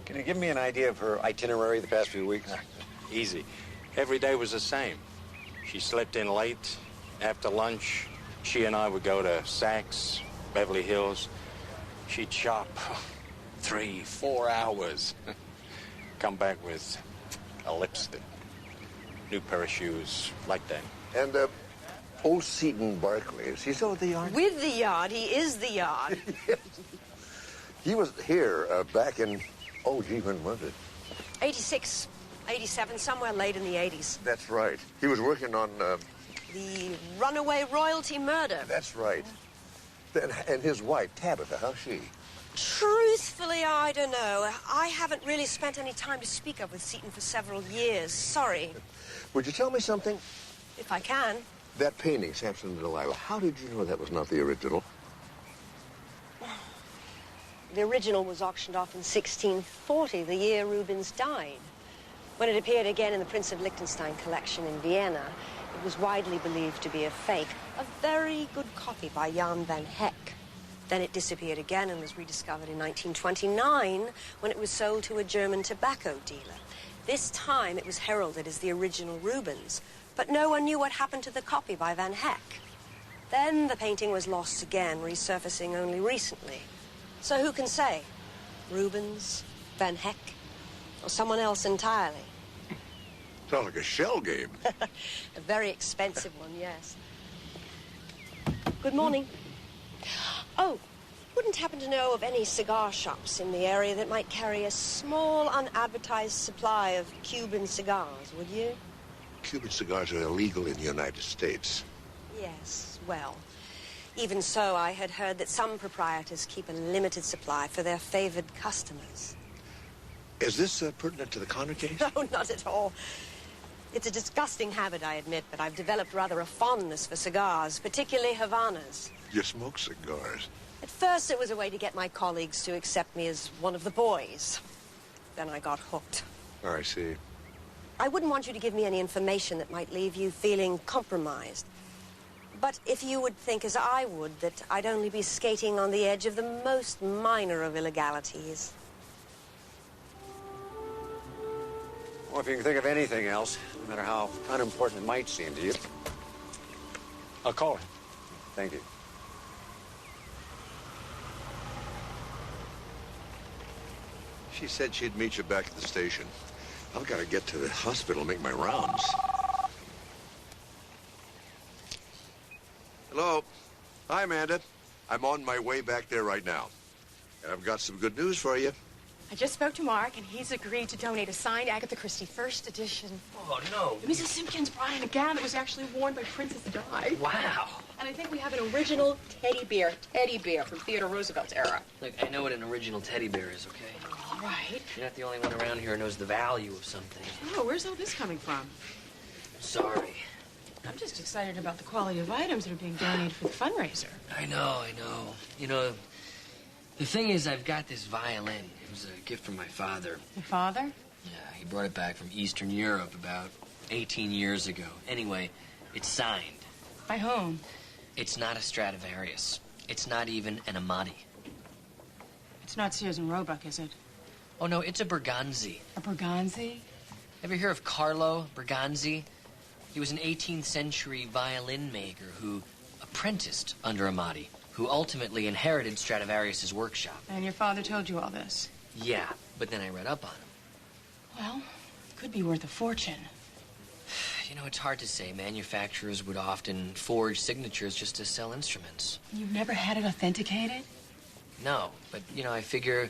I: Can you give me an idea of her itinerary the past few weeks?
L: Easy. Every day was the same. She slept in late. After lunch, she and I would go to Saks, Beverly Hills. She'd shop 3-4 hours. Come back with a lipstick, new pair of shoes, like that.
D: And, old Seton Barkley, is he still at the yard?
M: With the yard, he is the yard.
D: Yes. He was here back in, oh, gee, when was it?
M: 86, 87, somewhere late in the 80s.
D: That's right. He was working on,
M: The runaway royalty murder.
D: That's right. And his wife, Tabitha, how's she?
M: Truthfully, I don't know. I haven't really spent any time to speak of with Seton for several years. Sorry.
D: Would you tell me something?
M: If I can.
D: That painting, Samson and Delilah, how did you know that was not the original?
M: The original was auctioned off in 1640, the year Rubens died. When it appeared again in the Prince of Liechtenstein collection in Vienna, it was widely believed to be a fake, a very good copy by Jan van Heck. Then it disappeared again and was rediscovered in 1929 when it was sold to a German tobacco dealer. This time it was heralded as the original Rubens, but no one knew what happened to the copy by Van Heck. Then the painting was lost again, resurfacing only recently. So who can say? Rubens, Van Heck, or someone else entirely?
D: Sounds like a shell game.
M: A very expensive one, yes. Good morning. Oh, wouldn't happen to know of any cigar shops in the area that might carry a small, unadvertised supply of Cuban cigars, would you?
D: Cuban cigars are illegal in the United States.
M: Yes, well, even so, I had heard that some proprietors keep a limited supply for their favored customers.
D: Is this pertinent to the Connor case?
M: No, not at all. It's a disgusting habit, I admit, but I've developed rather a fondness for cigars, particularly Havanas.
D: You smoke cigars?
M: At first, it was a way to get my colleagues to accept me as one of the boys. Then I got hooked.
D: Oh, I see.
M: I wouldn't want you to give me any information that might leave you feeling compromised. But if you would think, as I would, that I'd only be skating on the edge of the most minor of illegalities.
I: Well, if you can think of anything else, no matter how unimportant it might seem to you, I'll call her. Thank you.
D: She said she'd meet you back at the station. I've got to get to the hospital and make my rounds. Hello. Hi, Amanda. I'm on my way back there right now. And I've got some good news for you.
N: I just spoke to Mark, and he's agreed to donate a signed Agatha Christie first edition.
J: Oh, no.
N: Mrs. Simpkins brought in a gown that was actually worn by Princess Di.
J: Wow.
N: And I think we have an original teddy bear from Theodore Roosevelt's era.
J: Look, I know what an original teddy bear is, okay?
N: All right.
J: You're not the only one around here who knows the value of something.
N: Oh, where's all this coming from?
J: Sorry.
N: I'm just excited about the quality of items that are being donated for the fundraiser.
J: I know. You know, the thing is, I've got this violin. It was a gift from my father.
N: Your father?
J: Yeah, he brought it back from Eastern Europe about 18 years ago. Anyway, it's signed.
N: By whom?
J: It's not a Stradivarius. It's not even an Amati.
N: It's not Sears and Roebuck, is it?
J: Oh, no, it's a Berganzi.
N: A Berganzi?
J: Ever hear of Carlo Berganzi? He was an 18th century violin maker who apprenticed under Amati, who ultimately inherited Stradivarius's workshop.
N: And your father told you all this?
J: Yeah, but then I read up on him.
N: Well, it could be worth a fortune.
J: You know, it's hard to say. Manufacturers would often forge signatures just to sell instruments.
N: You've never had it authenticated?
J: No, but, you know, I figure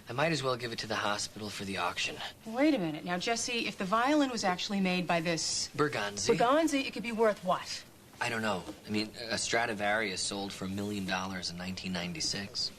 J: I might as well give it to the hospital for the auction.
N: Wait a minute. Now, Jesse, if the violin was actually made by this...
J: Berganzi?
N: Berganzi, it could be worth what?
J: I don't know. I mean, a Stradivarius sold for $1 million in 1996.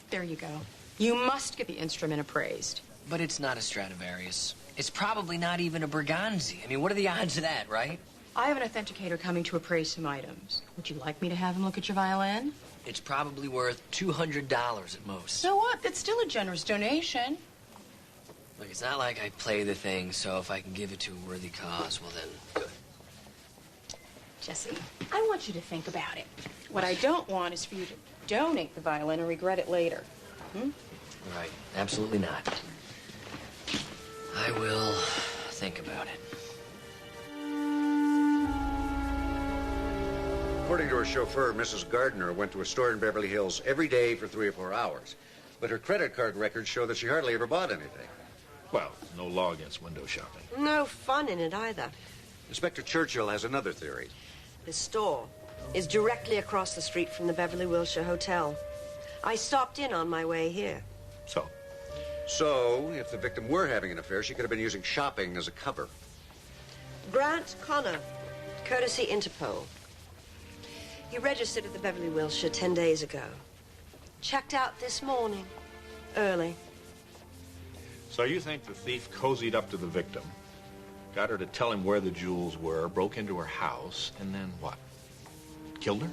N: There you go. You must get the instrument appraised.
J: But it's not a Stradivarius. It's probably not even a Berganzi. I mean, what are the odds of that, right?
N: I have an authenticator coming to appraise some items. Would you like me to have him look at your violin?
J: It's probably worth $200 at most.
N: So what? That's still a generous donation.
J: Look, it's not like I play the thing, so if I can give it to a worthy cause, well then, good.
N: Jesse, I want you to think about it. What I don't want is for you to donate the violin and regret it later. Hmm?
J: Right. Absolutely not. I will think about it.
I: According to her chauffeur, Mrs. Gardner went to a store in Beverly Hills every day for 3 or 4 hours. But her credit card records show that she hardly ever bought anything.
O: Well, no law against window shopping.
M: No fun in it either.
I: Inspector Churchill has another theory.
M: The store is directly across the street from the Beverly Wilshire Hotel. I stopped in on my way here.
I: So, if the victim were having an affair, she could have been using shopping as a cover.
M: Grant Connor, courtesy Interpol. He registered at the Beverly Wilshire 10 days ago. Checked out this morning, early.
O: So you think the thief cozied up to the victim, got her to tell him where the jewels were, broke into her house, and then what? Killed her?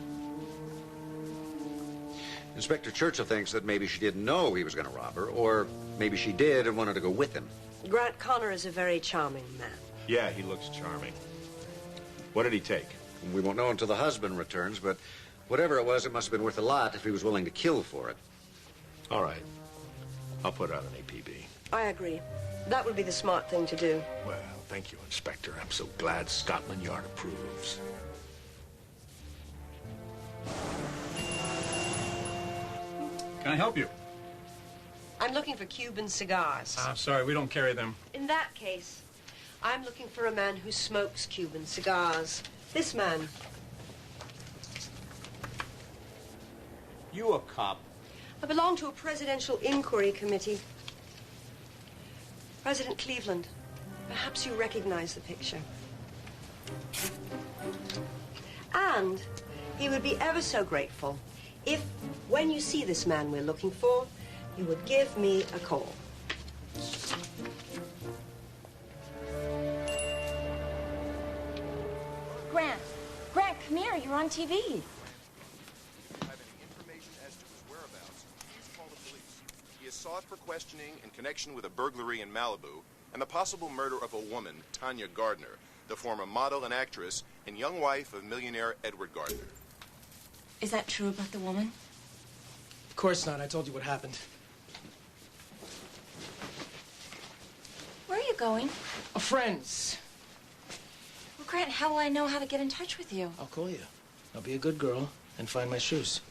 I: Inspector Churchill thinks that maybe she didn't know he was going to rob her, or maybe she did and wanted to go with him.
M: Grant Connor is a very charming man.
O: Yeah, he looks charming. What did he take?
I: We won't know until the husband returns, but whatever it was, it must have been worth a lot if he was willing to kill for it.
O: All right. I'll put out an APB.
M: I agree. That would be the smart thing to do.
O: Well, thank you, Inspector. I'm so glad Scotland Yard approves.
P: Can I help you?
M: I'm looking for Cuban cigars.
P: Sorry, we don't carry them.
M: In that case, I'm looking for a man who smokes Cuban cigars. This man.
P: You a cop?
M: I belong to a presidential inquiry committee. President Cleveland. Perhaps you recognize the picture. And he would be ever so grateful if, when you see this man we're looking for, you would give me a call.
U: Grant, come here. You're on TV.
R: Have any information as to his whereabouts, please call the police. He is sought for questioning in connection with a burglary in Malibu and the possible murder of a woman, Tanya Gardner, the former model and actress and young wife of millionaire Edward Gardner.
U: Is that true about the woman?
S: Of course not. I told you what happened.
U: Where are you going?
S: Friends.
U: Well, Grant, how will I know how to get in touch with you?
S: I'll call you. I'll be a good girl and find my shoes.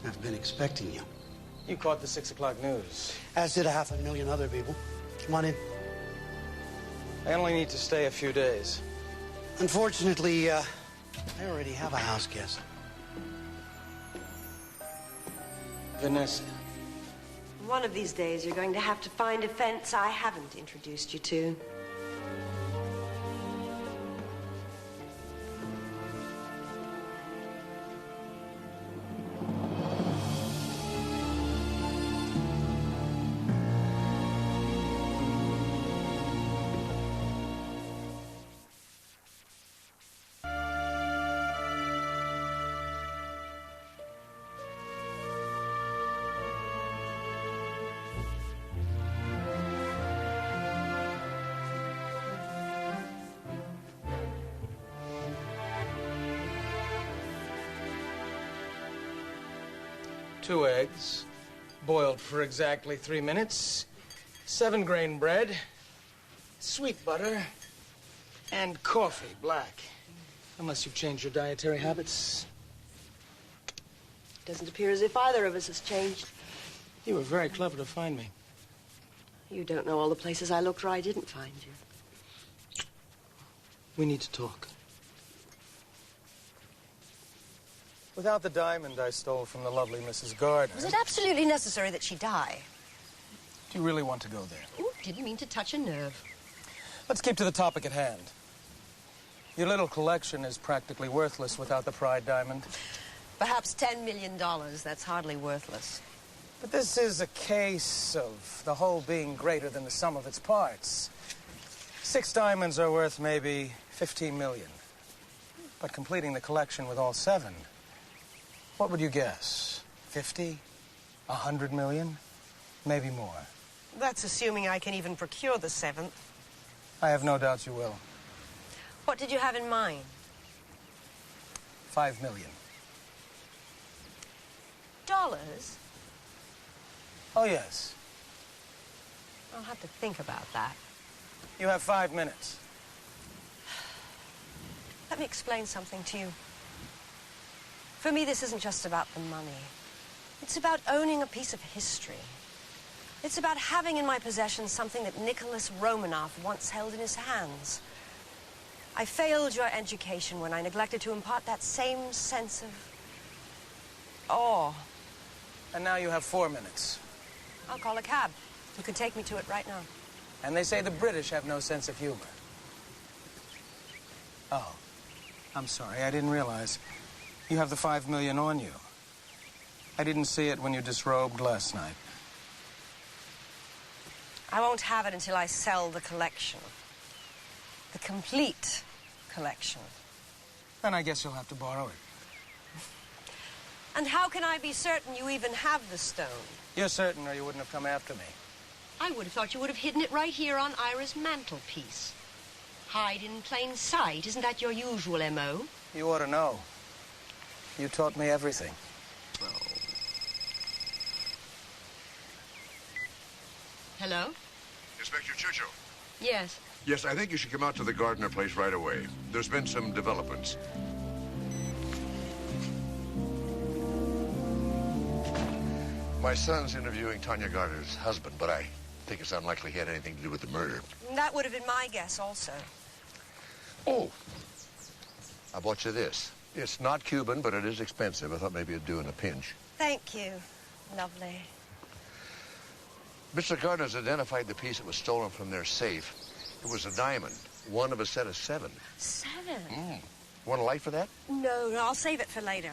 T: I've been expecting you.
S: You caught the 6 o'clock news.
T: As did 500,000 other people. Come on in.
S: I only need to stay a few days.
T: Unfortunately, I already have a house guest.
S: Vanessa.
M: One of these days, you're going to have to find a fence I haven't introduced you to.
S: Two eggs, boiled for exactly 3 minutes, 7-grain bread, sweet butter, and coffee, black. Unless you've changed your dietary habits.
M: Doesn't appear as if either of us has changed.
S: You were very clever to find me.
M: You don't know all the places I looked where I didn't find you.
S: We need to talk. Without the diamond I stole from the lovely Mrs. Gardner...
M: Was it absolutely necessary that she die?
S: Do you really want to go there?
M: Ooh, didn't mean to touch a nerve.
S: Let's keep to the topic at hand. Your little collection is practically worthless without the Pride diamond.
M: Perhaps $10 million. That's hardly worthless.
S: But this is a case of the whole being greater than the sum of its parts. 6 diamonds are worth maybe 15 million. But completing the collection with all 7, what would you guess? 50? 100 million? Maybe more.
M: That's assuming I can even procure the 7th.
S: I have no doubt you will.
M: What did you have in mind?
S: 5 million.
M: Dollars?
S: Oh, yes.
M: I'll have to think about that.
S: You have 5 minutes.
M: Let me explain something to you. For me, this isn't just about the money. It's about owning a piece of history. It's about having in my possession something that Nicholas Romanoff once held in his hands. I failed your education when I neglected to impart that same sense of awe.
S: And now you have 4 minutes.
M: I'll call a cab. You can take me to it right now.
S: And they say the British have no sense of humor. Oh, I'm sorry, I didn't realize. You have the 5 million on you. I didn't see it when you disrobed last night.
M: I won't have it until I sell the collection. The complete collection.
S: Then I guess you'll have to borrow it.
M: And how can I be certain you even have the stone?
S: You're certain or you wouldn't have come after me.
M: I would have thought you would have hidden it right here on Ira's mantelpiece. Hide in plain sight. Isn't that your usual M.O.?
S: You ought to know. You taught me everything.
M: Hello?
D: Inspector Churchill.
M: Yes.
D: Yes, I think you should come out to the Gardner place right away. There's been some developments. My son's interviewing Tanya Gardner's husband, but I think it's unlikely he had anything to do with the murder.
M: That would have been my guess also.
D: Oh, I bought you this. It's not Cuban, but it is expensive. I thought maybe it'd do in a pinch.
M: Thank you. Lovely.
D: Mr. Gardner's identified the piece that was stolen from their safe. It was a diamond, one of a set of 7.
M: 7?
D: Want a light for that?
M: No, I'll save it for later.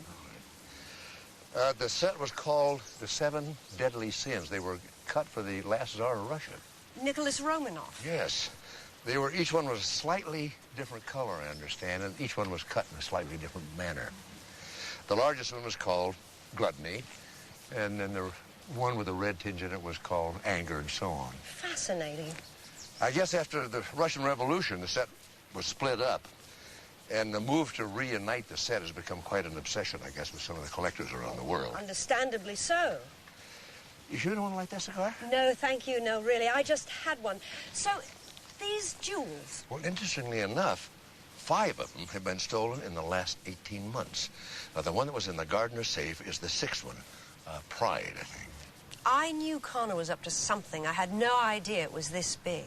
D: The set was called The 7 Deadly Sins. They were cut for the last Tsar of Russia.
M: Nicholas Romanoff.
D: Yes. They were, each one was a slightly different color, I understand, and each one was cut in a slightly different manner. The largest one was called Gluttony, and then the one with a red tinge in it was called Anger, and so on.
M: Fascinating.
D: I guess after the Russian Revolution, the set was split up, and the move to reunite the set has become quite an obsession, I guess, with some of the collectors around the world.
M: Understandably so.
D: You sure you don't want to light that cigar?
M: No, thank you. No, really. I just had one. So, these jewels...
D: Well, interestingly enough, 5 of them have been stolen in the last 18 months. Now, the one that was in the Gardner safe is the 6th one, Pride, I think.
M: I knew Connor was up to something. I had no idea it was this big.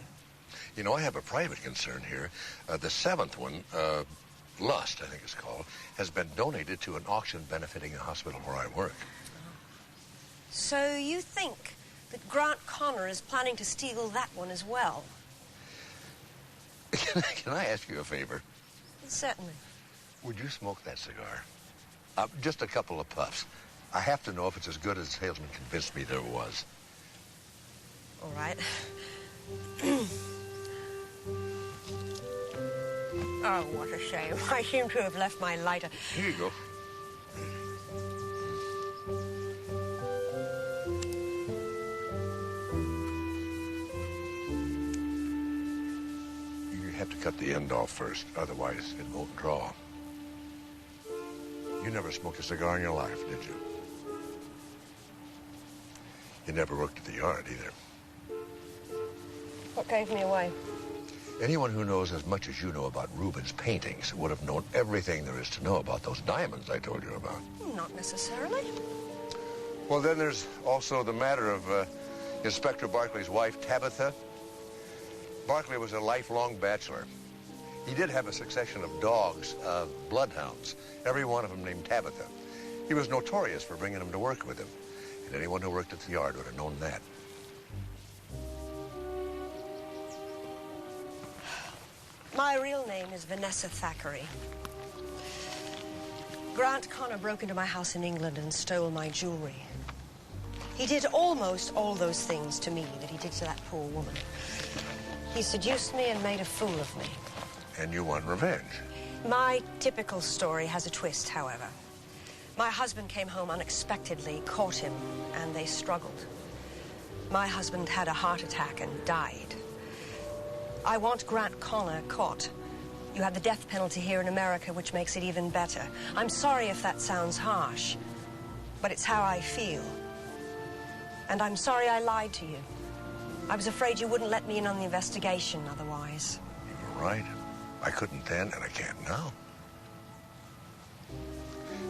D: You know, I have a private concern here. The 7th one, Lust, I think it's called, has been donated to an auction benefiting the hospital where I work.
M: So you think that Grant Connor is planning to steal that one as well?
D: Can I ask you a favor?
M: Certainly.
D: Would you smoke that cigar? Just a couple of puffs. I have to know if it's as good as the salesman convinced me there was.
M: All right. Oh, what a shame. I seem to have left my lighter.
D: Here you go. You have to cut the end off first, otherwise it won't draw. You never smoked a cigar in your life, did you? You never worked at the yard, either.
M: What gave me away?
D: Anyone who knows as much as you know about Rubens' paintings would have known everything there is to know about those diamonds I told you about.
M: Not necessarily.
D: Well, then there's also the matter of Inspector Barclay's wife, Tabitha. Barclay was a lifelong bachelor. He did have a succession of dogs, bloodhounds, every one of them named Tabitha. He was notorious for bringing them to work with him, and anyone who worked at the yard would have known that.
M: My real name is Vanessa Thackeray. Grant Connor broke into my house in England and stole my jewelry. He did almost all those things to me that he did to that poor woman. He seduced me and made a fool of me.
D: And you want revenge?
M: My typical story has a twist, however. My husband came home unexpectedly, caught him, and they struggled. My husband had a heart attack and died. I want Grant Connor caught. You have the death penalty here in America, which makes it even better. I'm sorry if that sounds harsh, but it's how I feel. And I'm sorry I lied to you. I was afraid you wouldn't let me in on the investigation otherwise.
D: You're right. I couldn't then, and I can't now.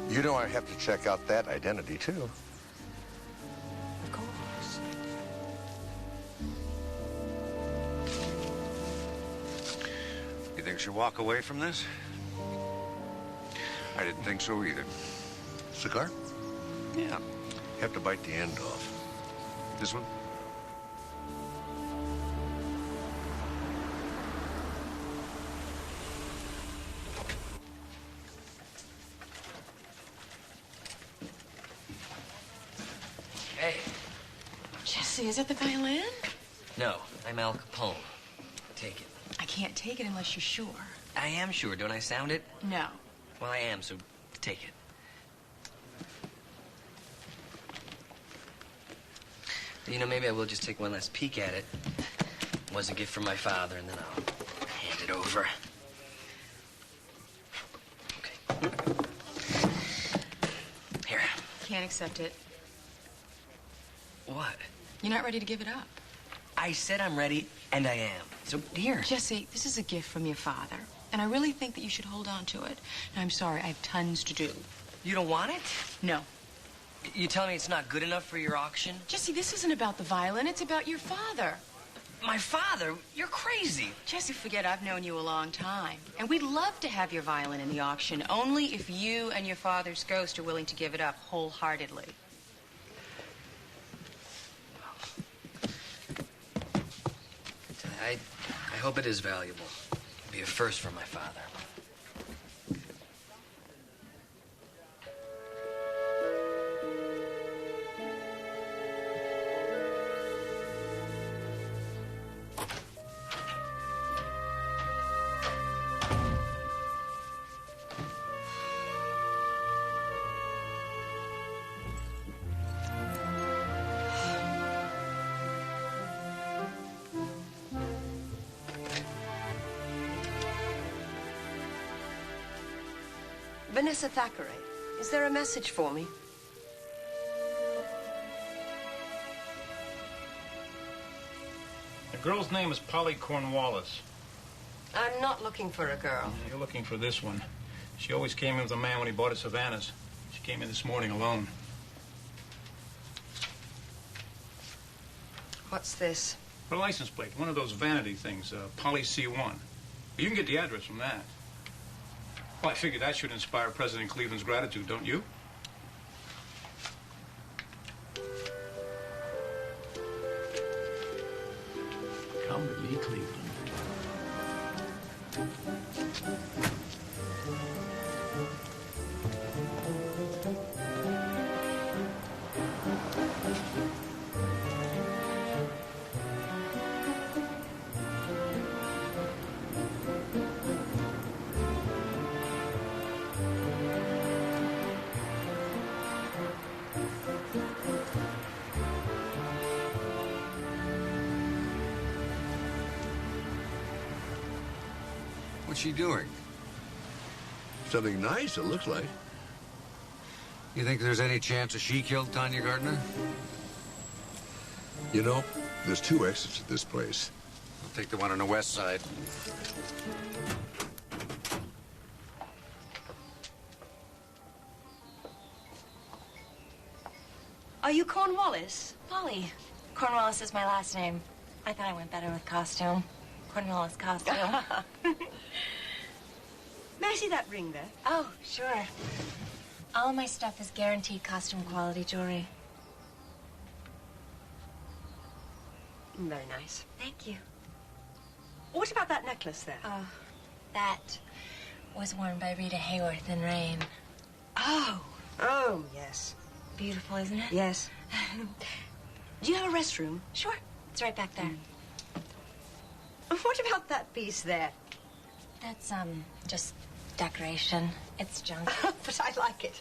D: You know I have to check out that identity, too.
M: Of course.
I: You think she'll walk away from this? I didn't think so either.
D: Cigar?
I: Yeah.
D: Have to bite the end off.
I: This one?
J: Hey.
N: Jesse, is that the violin?
J: No, I'm Al Capone. Take it.
N: I can't take it unless you're sure.
J: I am sure. Don't I sound it?
N: No.
J: Well, I am, so take it. You know, maybe I will just take one last peek at it. It was a gift from my father, and then I'll hand it over. Okay. Here.
N: Can't accept it.
J: What?
N: You're not ready to give it up.
J: I said I'm ready, and I am. So, here.
N: Jesse, this is a gift from your father, and I really think that you should hold on to it. And I'm sorry, I have tons to do.
J: You don't want it?
N: No.
J: You telling me it's not good enough for your auction?
N: Jesse, this isn't about the violin. It's about your father.
J: My father? You're crazy.
N: Jesse, forget I've known you a long time. And we'd love to have your violin in the auction, only if you and your father's ghost are willing to give it up wholeheartedly.
J: I hope it is valuable. It'll be a first for my father.
M: Vanessa Thackeray, is there a message for me?
P: The girl's name is Polly Cornwallis.
M: I'm not looking for a girl.
P: You're looking for this one. She always came in with a man when he bought at Savannah's. She came in this morning alone.
M: What's this?
P: Her license plate, one of those vanity things, Polly C1. You can get the address from that. Well, I figure that should inspire President Cleveland's gratitude, don't you? Come to me, Cleveland.
I: What's she doing?
D: Something nice, it looks like.
I: You think there's any chance that she killed Tanya Gardner?
D: You know, there's 2 exits at this place.
I: I'll take the one on the west side.
M: Are you Cornwallis?
U: Polly. Cornwallis is my last name. I thought I went better with costume. Cornwallis costume.
M: May I see that ring there?
U: Oh, sure. All my stuff is guaranteed costume quality jewelry.
M: Very nice.
U: Thank you.
M: What about that necklace there?
U: Oh, that was worn by Rita Hayworth in Rain.
M: Oh. Oh, yes.
U: Beautiful, isn't it?
M: Yes. Do you have a restroom?
U: Sure. It's right back there.
M: What about that piece there?
U: That's, just decoration. It's junk.
M: But I like it.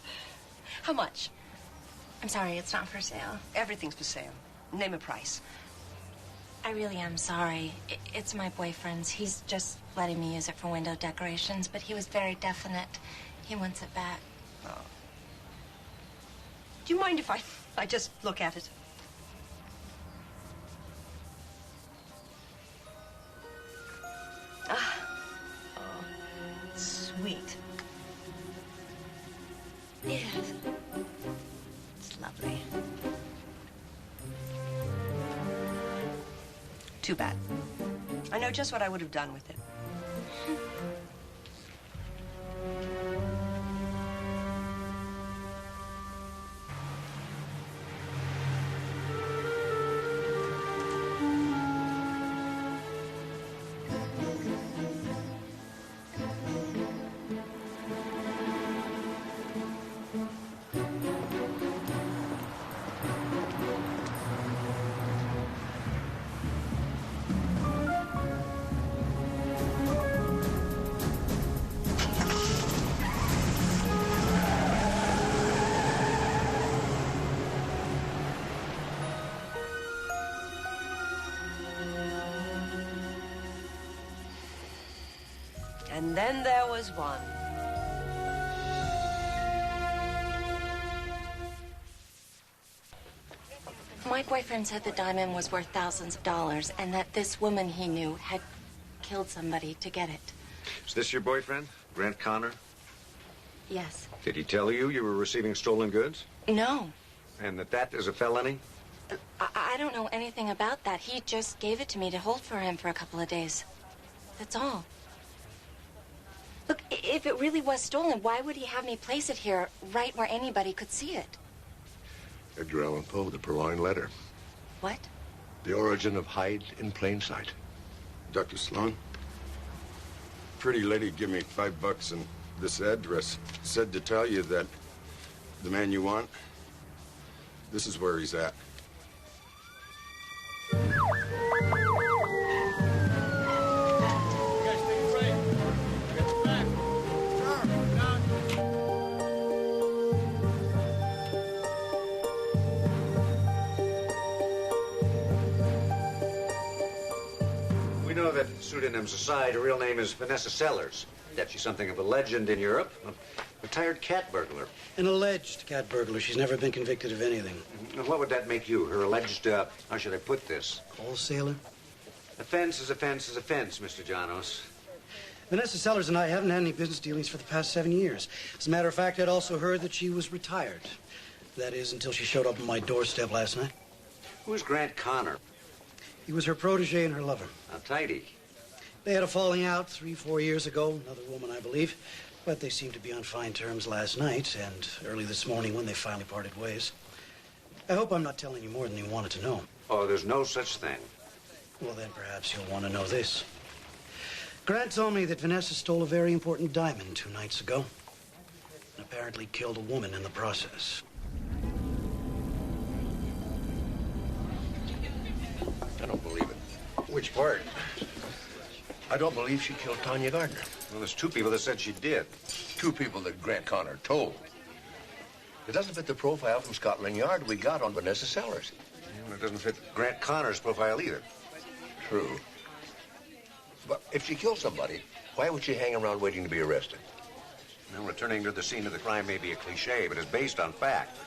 M: How much?
U: I'm sorry, it's not for sale.
M: Everything's for sale. Name a price.
U: I really am sorry. It's my boyfriend's. He's just letting me use it for window decorations, but he was very definite. He wants it back.
M: Oh. Do you mind if I just look at it? Ah. Oh, sweet. Yes. It's lovely. Too bad. I know just what I would have done with it. And then there was one.
U: My boyfriend said the diamond was worth thousands of dollars and that this woman he knew had killed somebody to get it.
I: Is this your boyfriend, Grant Connor?
U: Yes.
I: Did he tell you you were receiving stolen goods?
U: No.
I: And that is a felony?
U: I don't know anything about that. He just gave it to me to hold for him for a couple of days. That's all. Look, if it really was stolen, why would he have me place it here, right where anybody could see it?
D: Edgar Allan Poe, the Purloined Letter.
U: What?
D: The origin of hide in plain sight.
B: Dr. Sloan, pretty lady give me $5 and this address. Said to tell you that the man you want, this is where he's at.
I: We know that pseudonyms aside, her real name is Vanessa Sellers. That she's something of a legend in Europe. A retired cat burglar.
T: An alleged cat burglar. She's never been convicted of anything.
I: And what would that make you? Her alleged, how should I put this?
T: Wholesaler?
I: Offense is offense is offense, Mr. Janos.
T: Vanessa Sellers and I haven't had any business dealings for the past 7 years. As a matter of fact, I'd also heard that she was retired. That is, until she showed up on my doorstep last night.
I: Who's Grant Connor?
T: He was her protege and her lover.
I: How tidy.
T: They had a falling out 3-4 years ago, another woman, I believe. But they seemed to be on fine terms last night and early this morning when they finally parted ways. I hope I'm not telling you more than you wanted to know.
I: Oh, there's no such thing.
T: Well, then perhaps you'll want to know this. Grant told me that Vanessa stole a very important diamond 2 nights ago and apparently killed a woman in the process.
D: I don't believe it.
I: Which part?
D: I don't believe she killed Tanya Gardner.
I: Well, there's 2 people that said she did.
D: 2 people that Grant Connor told. It doesn't fit the profile from Scotland Yard we got on Vanessa Sellers.
I: Well, it doesn't fit Grant Connor's profile either.
D: True. But if she killed somebody, why would she hang around waiting to be arrested?
I: Well, returning to the scene of the crime may be a cliche, but it's based on fact.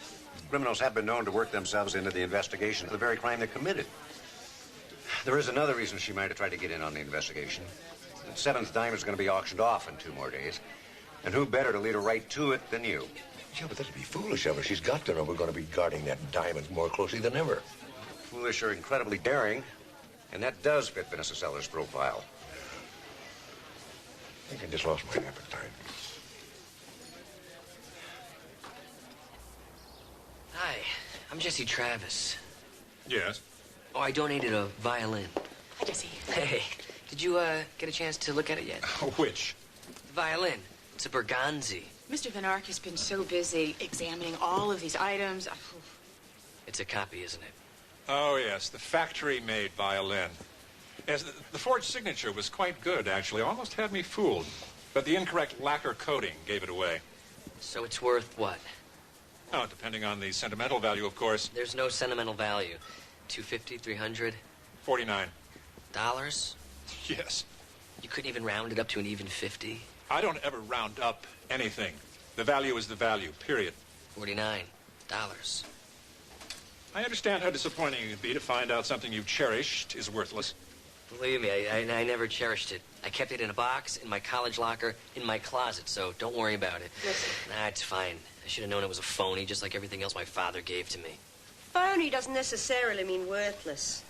I: Criminals have been known to work themselves into the investigation of the very crime they committed. There is another reason she might have tried to get in on the investigation. The 7th diamond's going to be auctioned off in 2 more days. And who better to lead her right to it than you?
D: Yeah, but that'd be foolish of her. She's got to know we're going to be guarding that diamond more closely than ever.
I: Foolish or incredibly daring. And that does fit Vanessa Sellers' profile.
D: I think I just lost my appetite.
J: Hi, I'm Jesse Travis.
O: Yes?
J: Oh, I donated a violin.
N: Hi, Jesse.
J: Hey, did you get a chance to look at it yet?
O: Which?
J: The violin. It's a Berganzi.
N: Mr. Van Ark has been so busy examining all of these items.
J: It's a copy, isn't it?
O: Oh, yes, the factory-made violin. Yes, the forged signature was quite good, actually. Almost had me fooled. But the incorrect lacquer coating gave it away.
J: So it's worth what?
O: Oh, depending on the sentimental value, of course.
J: There's no sentimental value. 250, 300.
O: $49.
J: Yes. You couldn't even round it up to an even 50?
O: I don't ever round up anything. The value is the value, period.
J: $49.
O: I understand how disappointing it would be to find out something you've cherished is worthless.
J: Believe me, I never cherished it. I kept it in a box, in my college locker, in my closet, so don't worry about it.
M: Listen.
J: Nah, it's fine. I should have known it was a phony, just like everything else my father gave to me.
M: Phony doesn't necessarily mean worthless.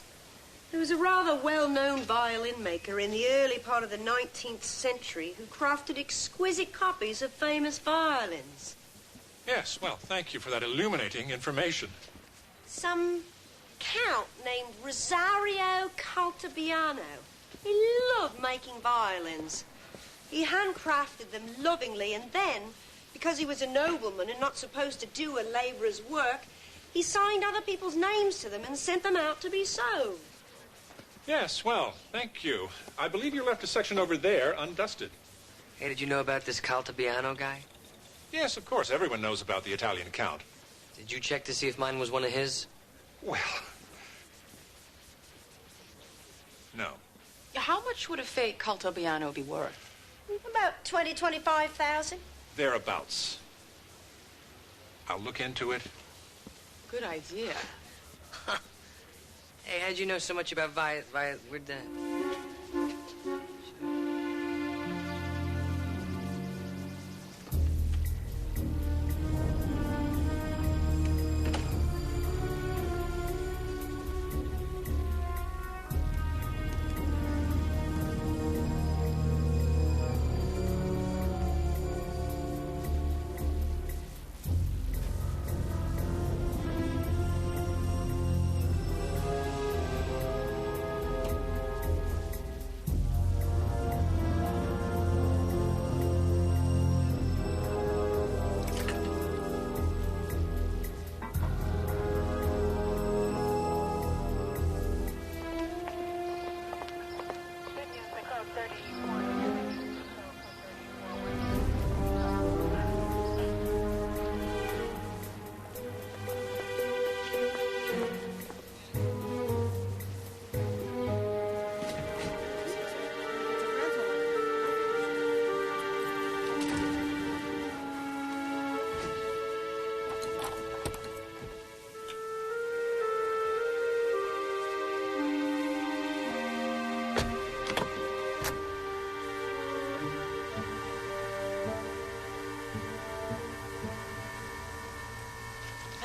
M: There was a rather well-known violin maker in the early part of the 19th century who crafted exquisite copies of famous violins.
O: Yes, well, thank you for that illuminating information.
M: Some count named Rosario Caltabiano. He loved making violins. He handcrafted them lovingly, and then, because he was a nobleman and not supposed to do a labourer's work, he signed other people's names to them and sent them out to be sold.
O: Yes, well, thank you. I believe you left a section over there undusted.
J: Hey, did you know about this Caltabiano guy?
O: Yes, of course. Everyone knows about the Italian Count.
J: Did you check to see if mine was one of his?
O: Well, no.
N: How much would a fake Caltabiano be worth?
M: About 20, 25,000.
O: Thereabouts. I'll look into it.
N: Good idea.
J: Hey, how'd you know so much about where'd the...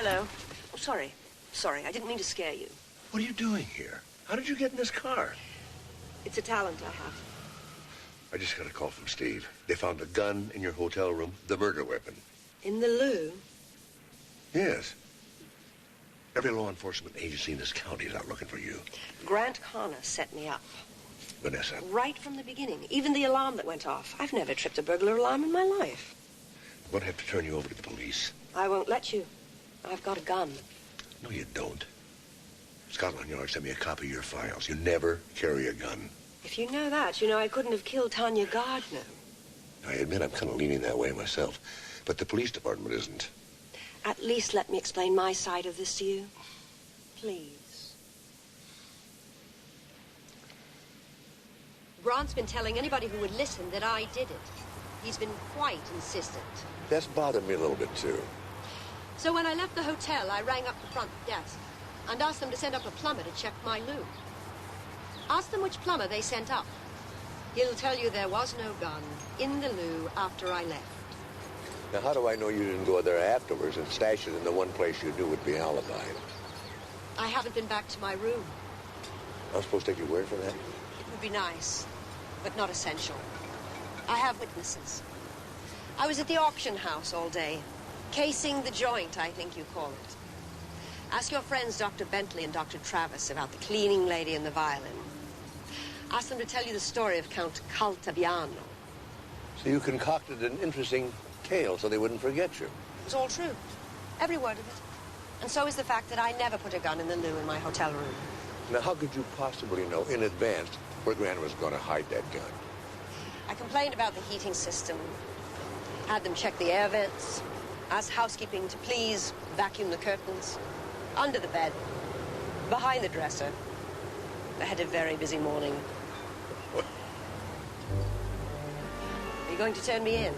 M: Hello. Oh, sorry. Sorry, I didn't mean to scare you.
D: What are you doing here? How did you get in this car?
M: It's a talent I have.
D: I just got a call from Steve. They found a gun in your hotel room, the murder weapon.
M: In the loo?
D: Yes. Every law enforcement agency in this county is out looking for you.
M: Grant Connor set me up.
D: Vanessa.
M: Right from the beginning. Even the alarm that went off. I've never tripped a burglar alarm in my life.
D: I'm going to have to turn you over to the police.
M: I won't let you. I've got a gun.
D: No, you don't. Scotland Yard sent me a copy of your files. You never carry a gun.
M: If you know that, you know I couldn't have killed Tanya Gardner.
D: I admit I'm kind of leaning that way myself, but the police department isn't.
M: At least let me explain my side of this to you. Please. Grant's been telling anybody who would listen that I did it. He's been quite insistent.
D: That's bothered me a little bit, too.
M: So when I left the hotel, I rang up the front desk and asked them to send up a plumber to check my loo. Ask them which plumber they sent up. He'll tell you there was no gun in the loo after I left.
D: Now, how do I know you didn't go there afterwards and stash it in the one place you knew would be alibied?
M: I haven't been back to my room.
D: I'm supposed to take your word for that?
M: It would be nice, but not essential. I have witnesses. I was at the auction house all day. Casing the joint, I think you call it. Ask your friends, Dr. Bentley and Dr. Travis, about the cleaning lady and the violin. Ask them to tell you the story of Count Caltabiano.
D: So you concocted an interesting tale so they wouldn't forget you.
M: It was all true. Every word of it. And so is the fact that I never put a gun in the loo in my hotel room.
D: Now, how could you possibly know in advance where Grant was going to hide that gun?
M: I complained about the heating system. Had them check the air vents. Asked housekeeping to please vacuum the curtains. Under the bed. Behind the dresser. I had a very busy morning.
D: What?
M: Are you going to turn me in?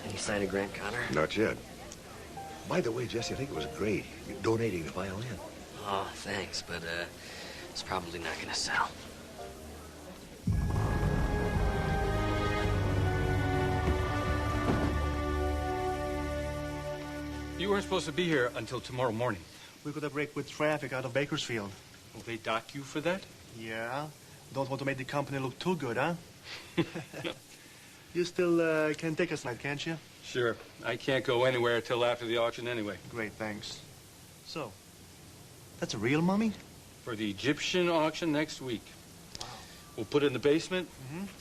J: Any sign of Grant Connor?
D: Not yet. By the way, Jesse, I think it was great. You donating the violin.
J: Oh, thanks, but it's probably not gonna sell.
P: You weren't supposed to be here until tomorrow morning.
F: We got a break with traffic out of Bakersfield.
P: Will they dock you for that?
F: Yeah. Don't want to make the company look too good, huh? You still can take us tonight, can't you?
P: Sure. I can't go anywhere till after the auction anyway.
F: Great, thanks. So, that's a real mummy?
P: For the Egyptian auction next week. Wow. We'll put it in the basement,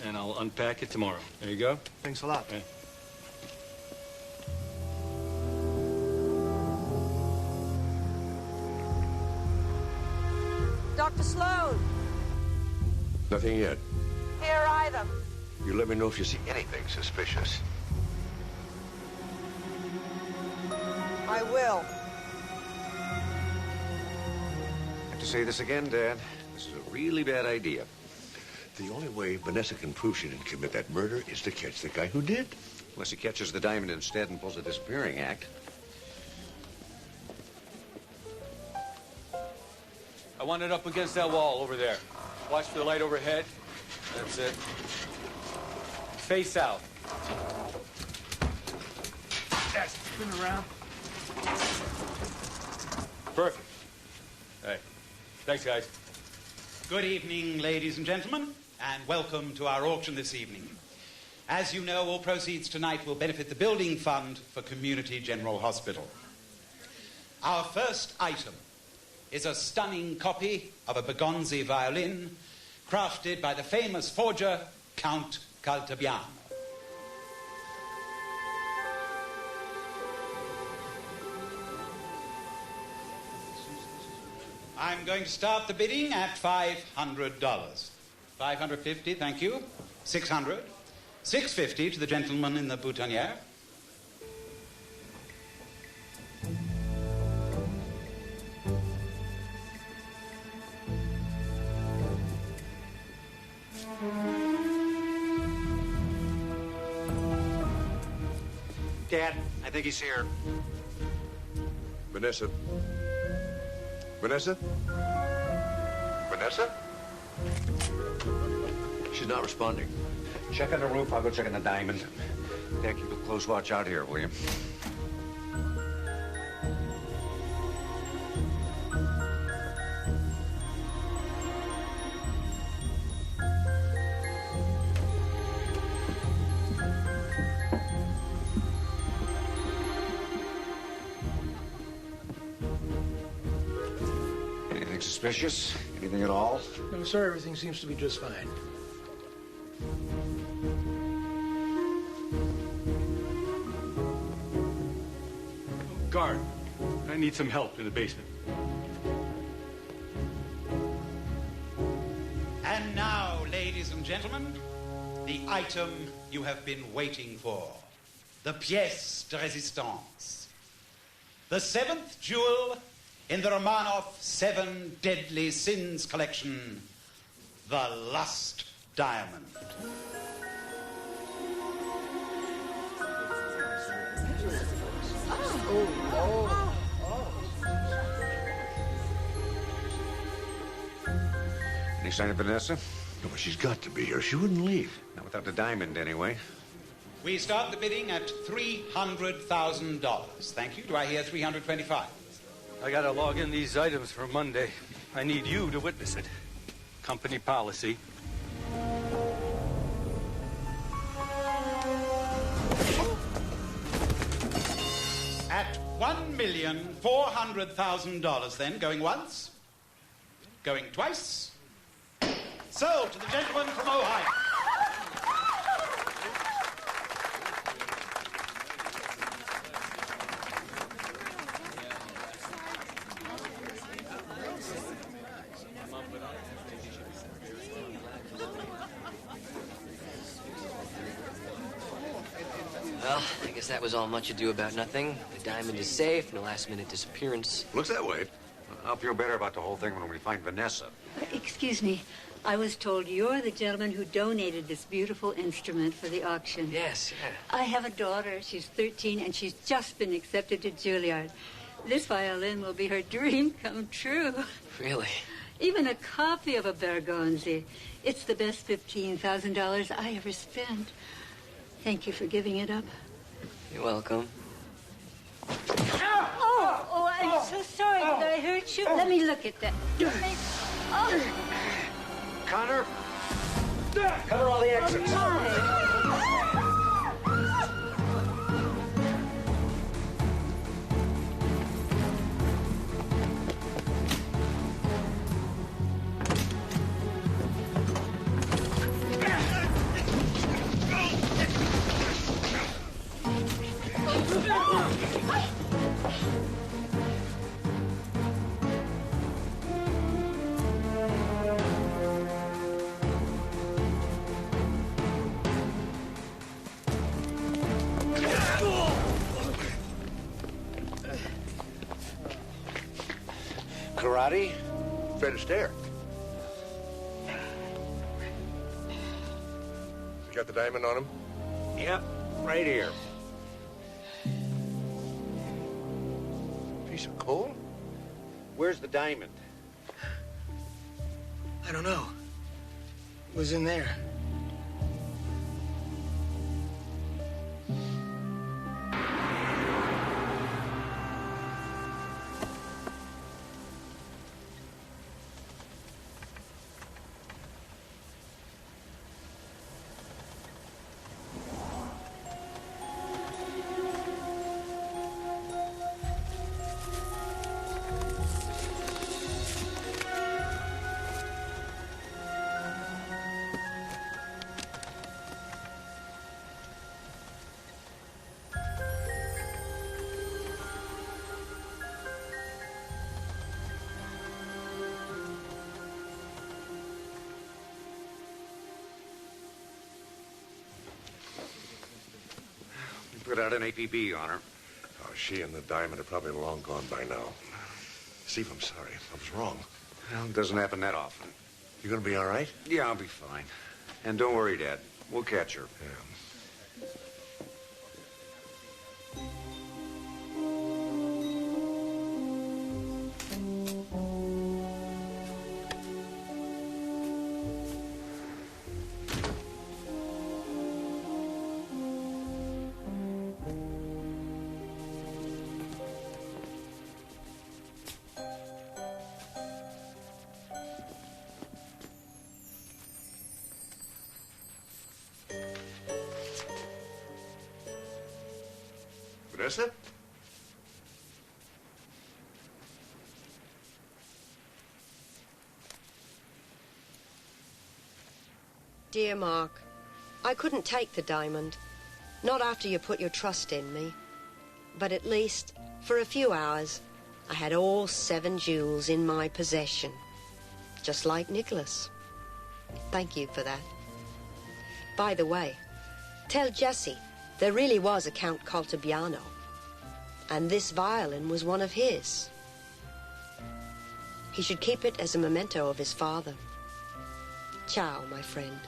P: and I'll unpack it tomorrow. There you go.
F: Thanks a lot.
P: Okay.
M: Dr. Sloan,
D: Nothing yet.
M: here are them.
D: You let me know if you see anything suspicious.
M: I will.
I: I have to say this again, Dad. This is a really bad idea.
D: The only way Vanessa can prove she didn't commit that murder is to catch the guy who did.
I: Unless he catches the diamond instead and pulls a disappearing act.
P: I want it up against that wall over there. Watch for the light overhead. That's it. Face south. Yes, spin around. Perfect. Hey, thanks, guys.
G: Good evening, ladies and gentlemen, and welcome to our auction this evening. As you know, all proceeds tonight will benefit the Building Fund for Community General Hospital. Our first item is a stunning copy of a Bergonzi violin crafted by the famous forger, Count Caltabiano. I'm going to start the bidding at $500. $550, thank you. $600. $650 to the gentleman in the boutonniere.
I: Dad, I think he's here.
D: Vanessa? Vanessa? Vanessa? She's not responding.
I: Check on the roof. I'll go check on the diamond. Dad, keep a close watch out here, will you? Anything suspicious? Anything at all?
Q: No, sir. Everything seems to be just fine.
P: Guard, I need some help in the basement.
G: And now, ladies and gentlemen, the item you have been waiting for. The pièce de résistance. The seventh jewel in the Romanov Seven Deadly Sins collection, the Lust Diamond.
I: Any sign of Vanessa?
D: No, but she's got to be here. She wouldn't leave.
I: Not without the diamond, anyway.
G: We start the bidding at $300,000. Thank you. Do I hear 325?
P: I gotta log in these items for Monday. I need you to witness it. Company policy.
G: $1,400,000 then, going once, going twice. Sold to the gentleman from Ohio.
J: Well, I guess that was all much ado about nothing. The diamond is safe, no last-minute disappearance.
I: Looks that way. I'll feel better about the whole thing when we find Vanessa.
K: Excuse me. I was told you're the gentleman who donated this beautiful instrument for the auction.
J: Yes, yeah.
K: I have a daughter. She's 13, and she's just been accepted to Juilliard. This violin will be her dream come true.
J: Really?
K: Even a copy of a Bergonzi. It's the best $15,000 I ever spent. Thank you for giving it up.
J: You're welcome.
K: Oh, I'm so sorry. Did I hurt you? Let me look at that. Oh.
I: Connor, cover all the exits. Karate?
D: Fred Astaire. You got the diamond on him?
I: Yep, right here.
D: Piece of coal?
I: Where's the diamond?
Q: I don't know. It was in there.
I: Put out an APB on her.
D: Oh, she and the diamond are probably long gone by now. Steve, I'm sorry. I was wrong.
I: Well, it doesn't happen that often.
D: You gonna be all right?
I: Yeah, I'll be fine. And don't worry, Dad. We'll catch her.
D: Yeah. Vanessa?
M: Dear Mark, I couldn't take the diamond. Not after you put your trust in me. But at least, for a few hours, I had all 7 jewels in my possession. Just like Nicholas. Thank you for that. By the way, tell Jesse there really was a Count Caltabiano. And this violin was one of his. He should keep it as a memento of his father. Ciao, my friend.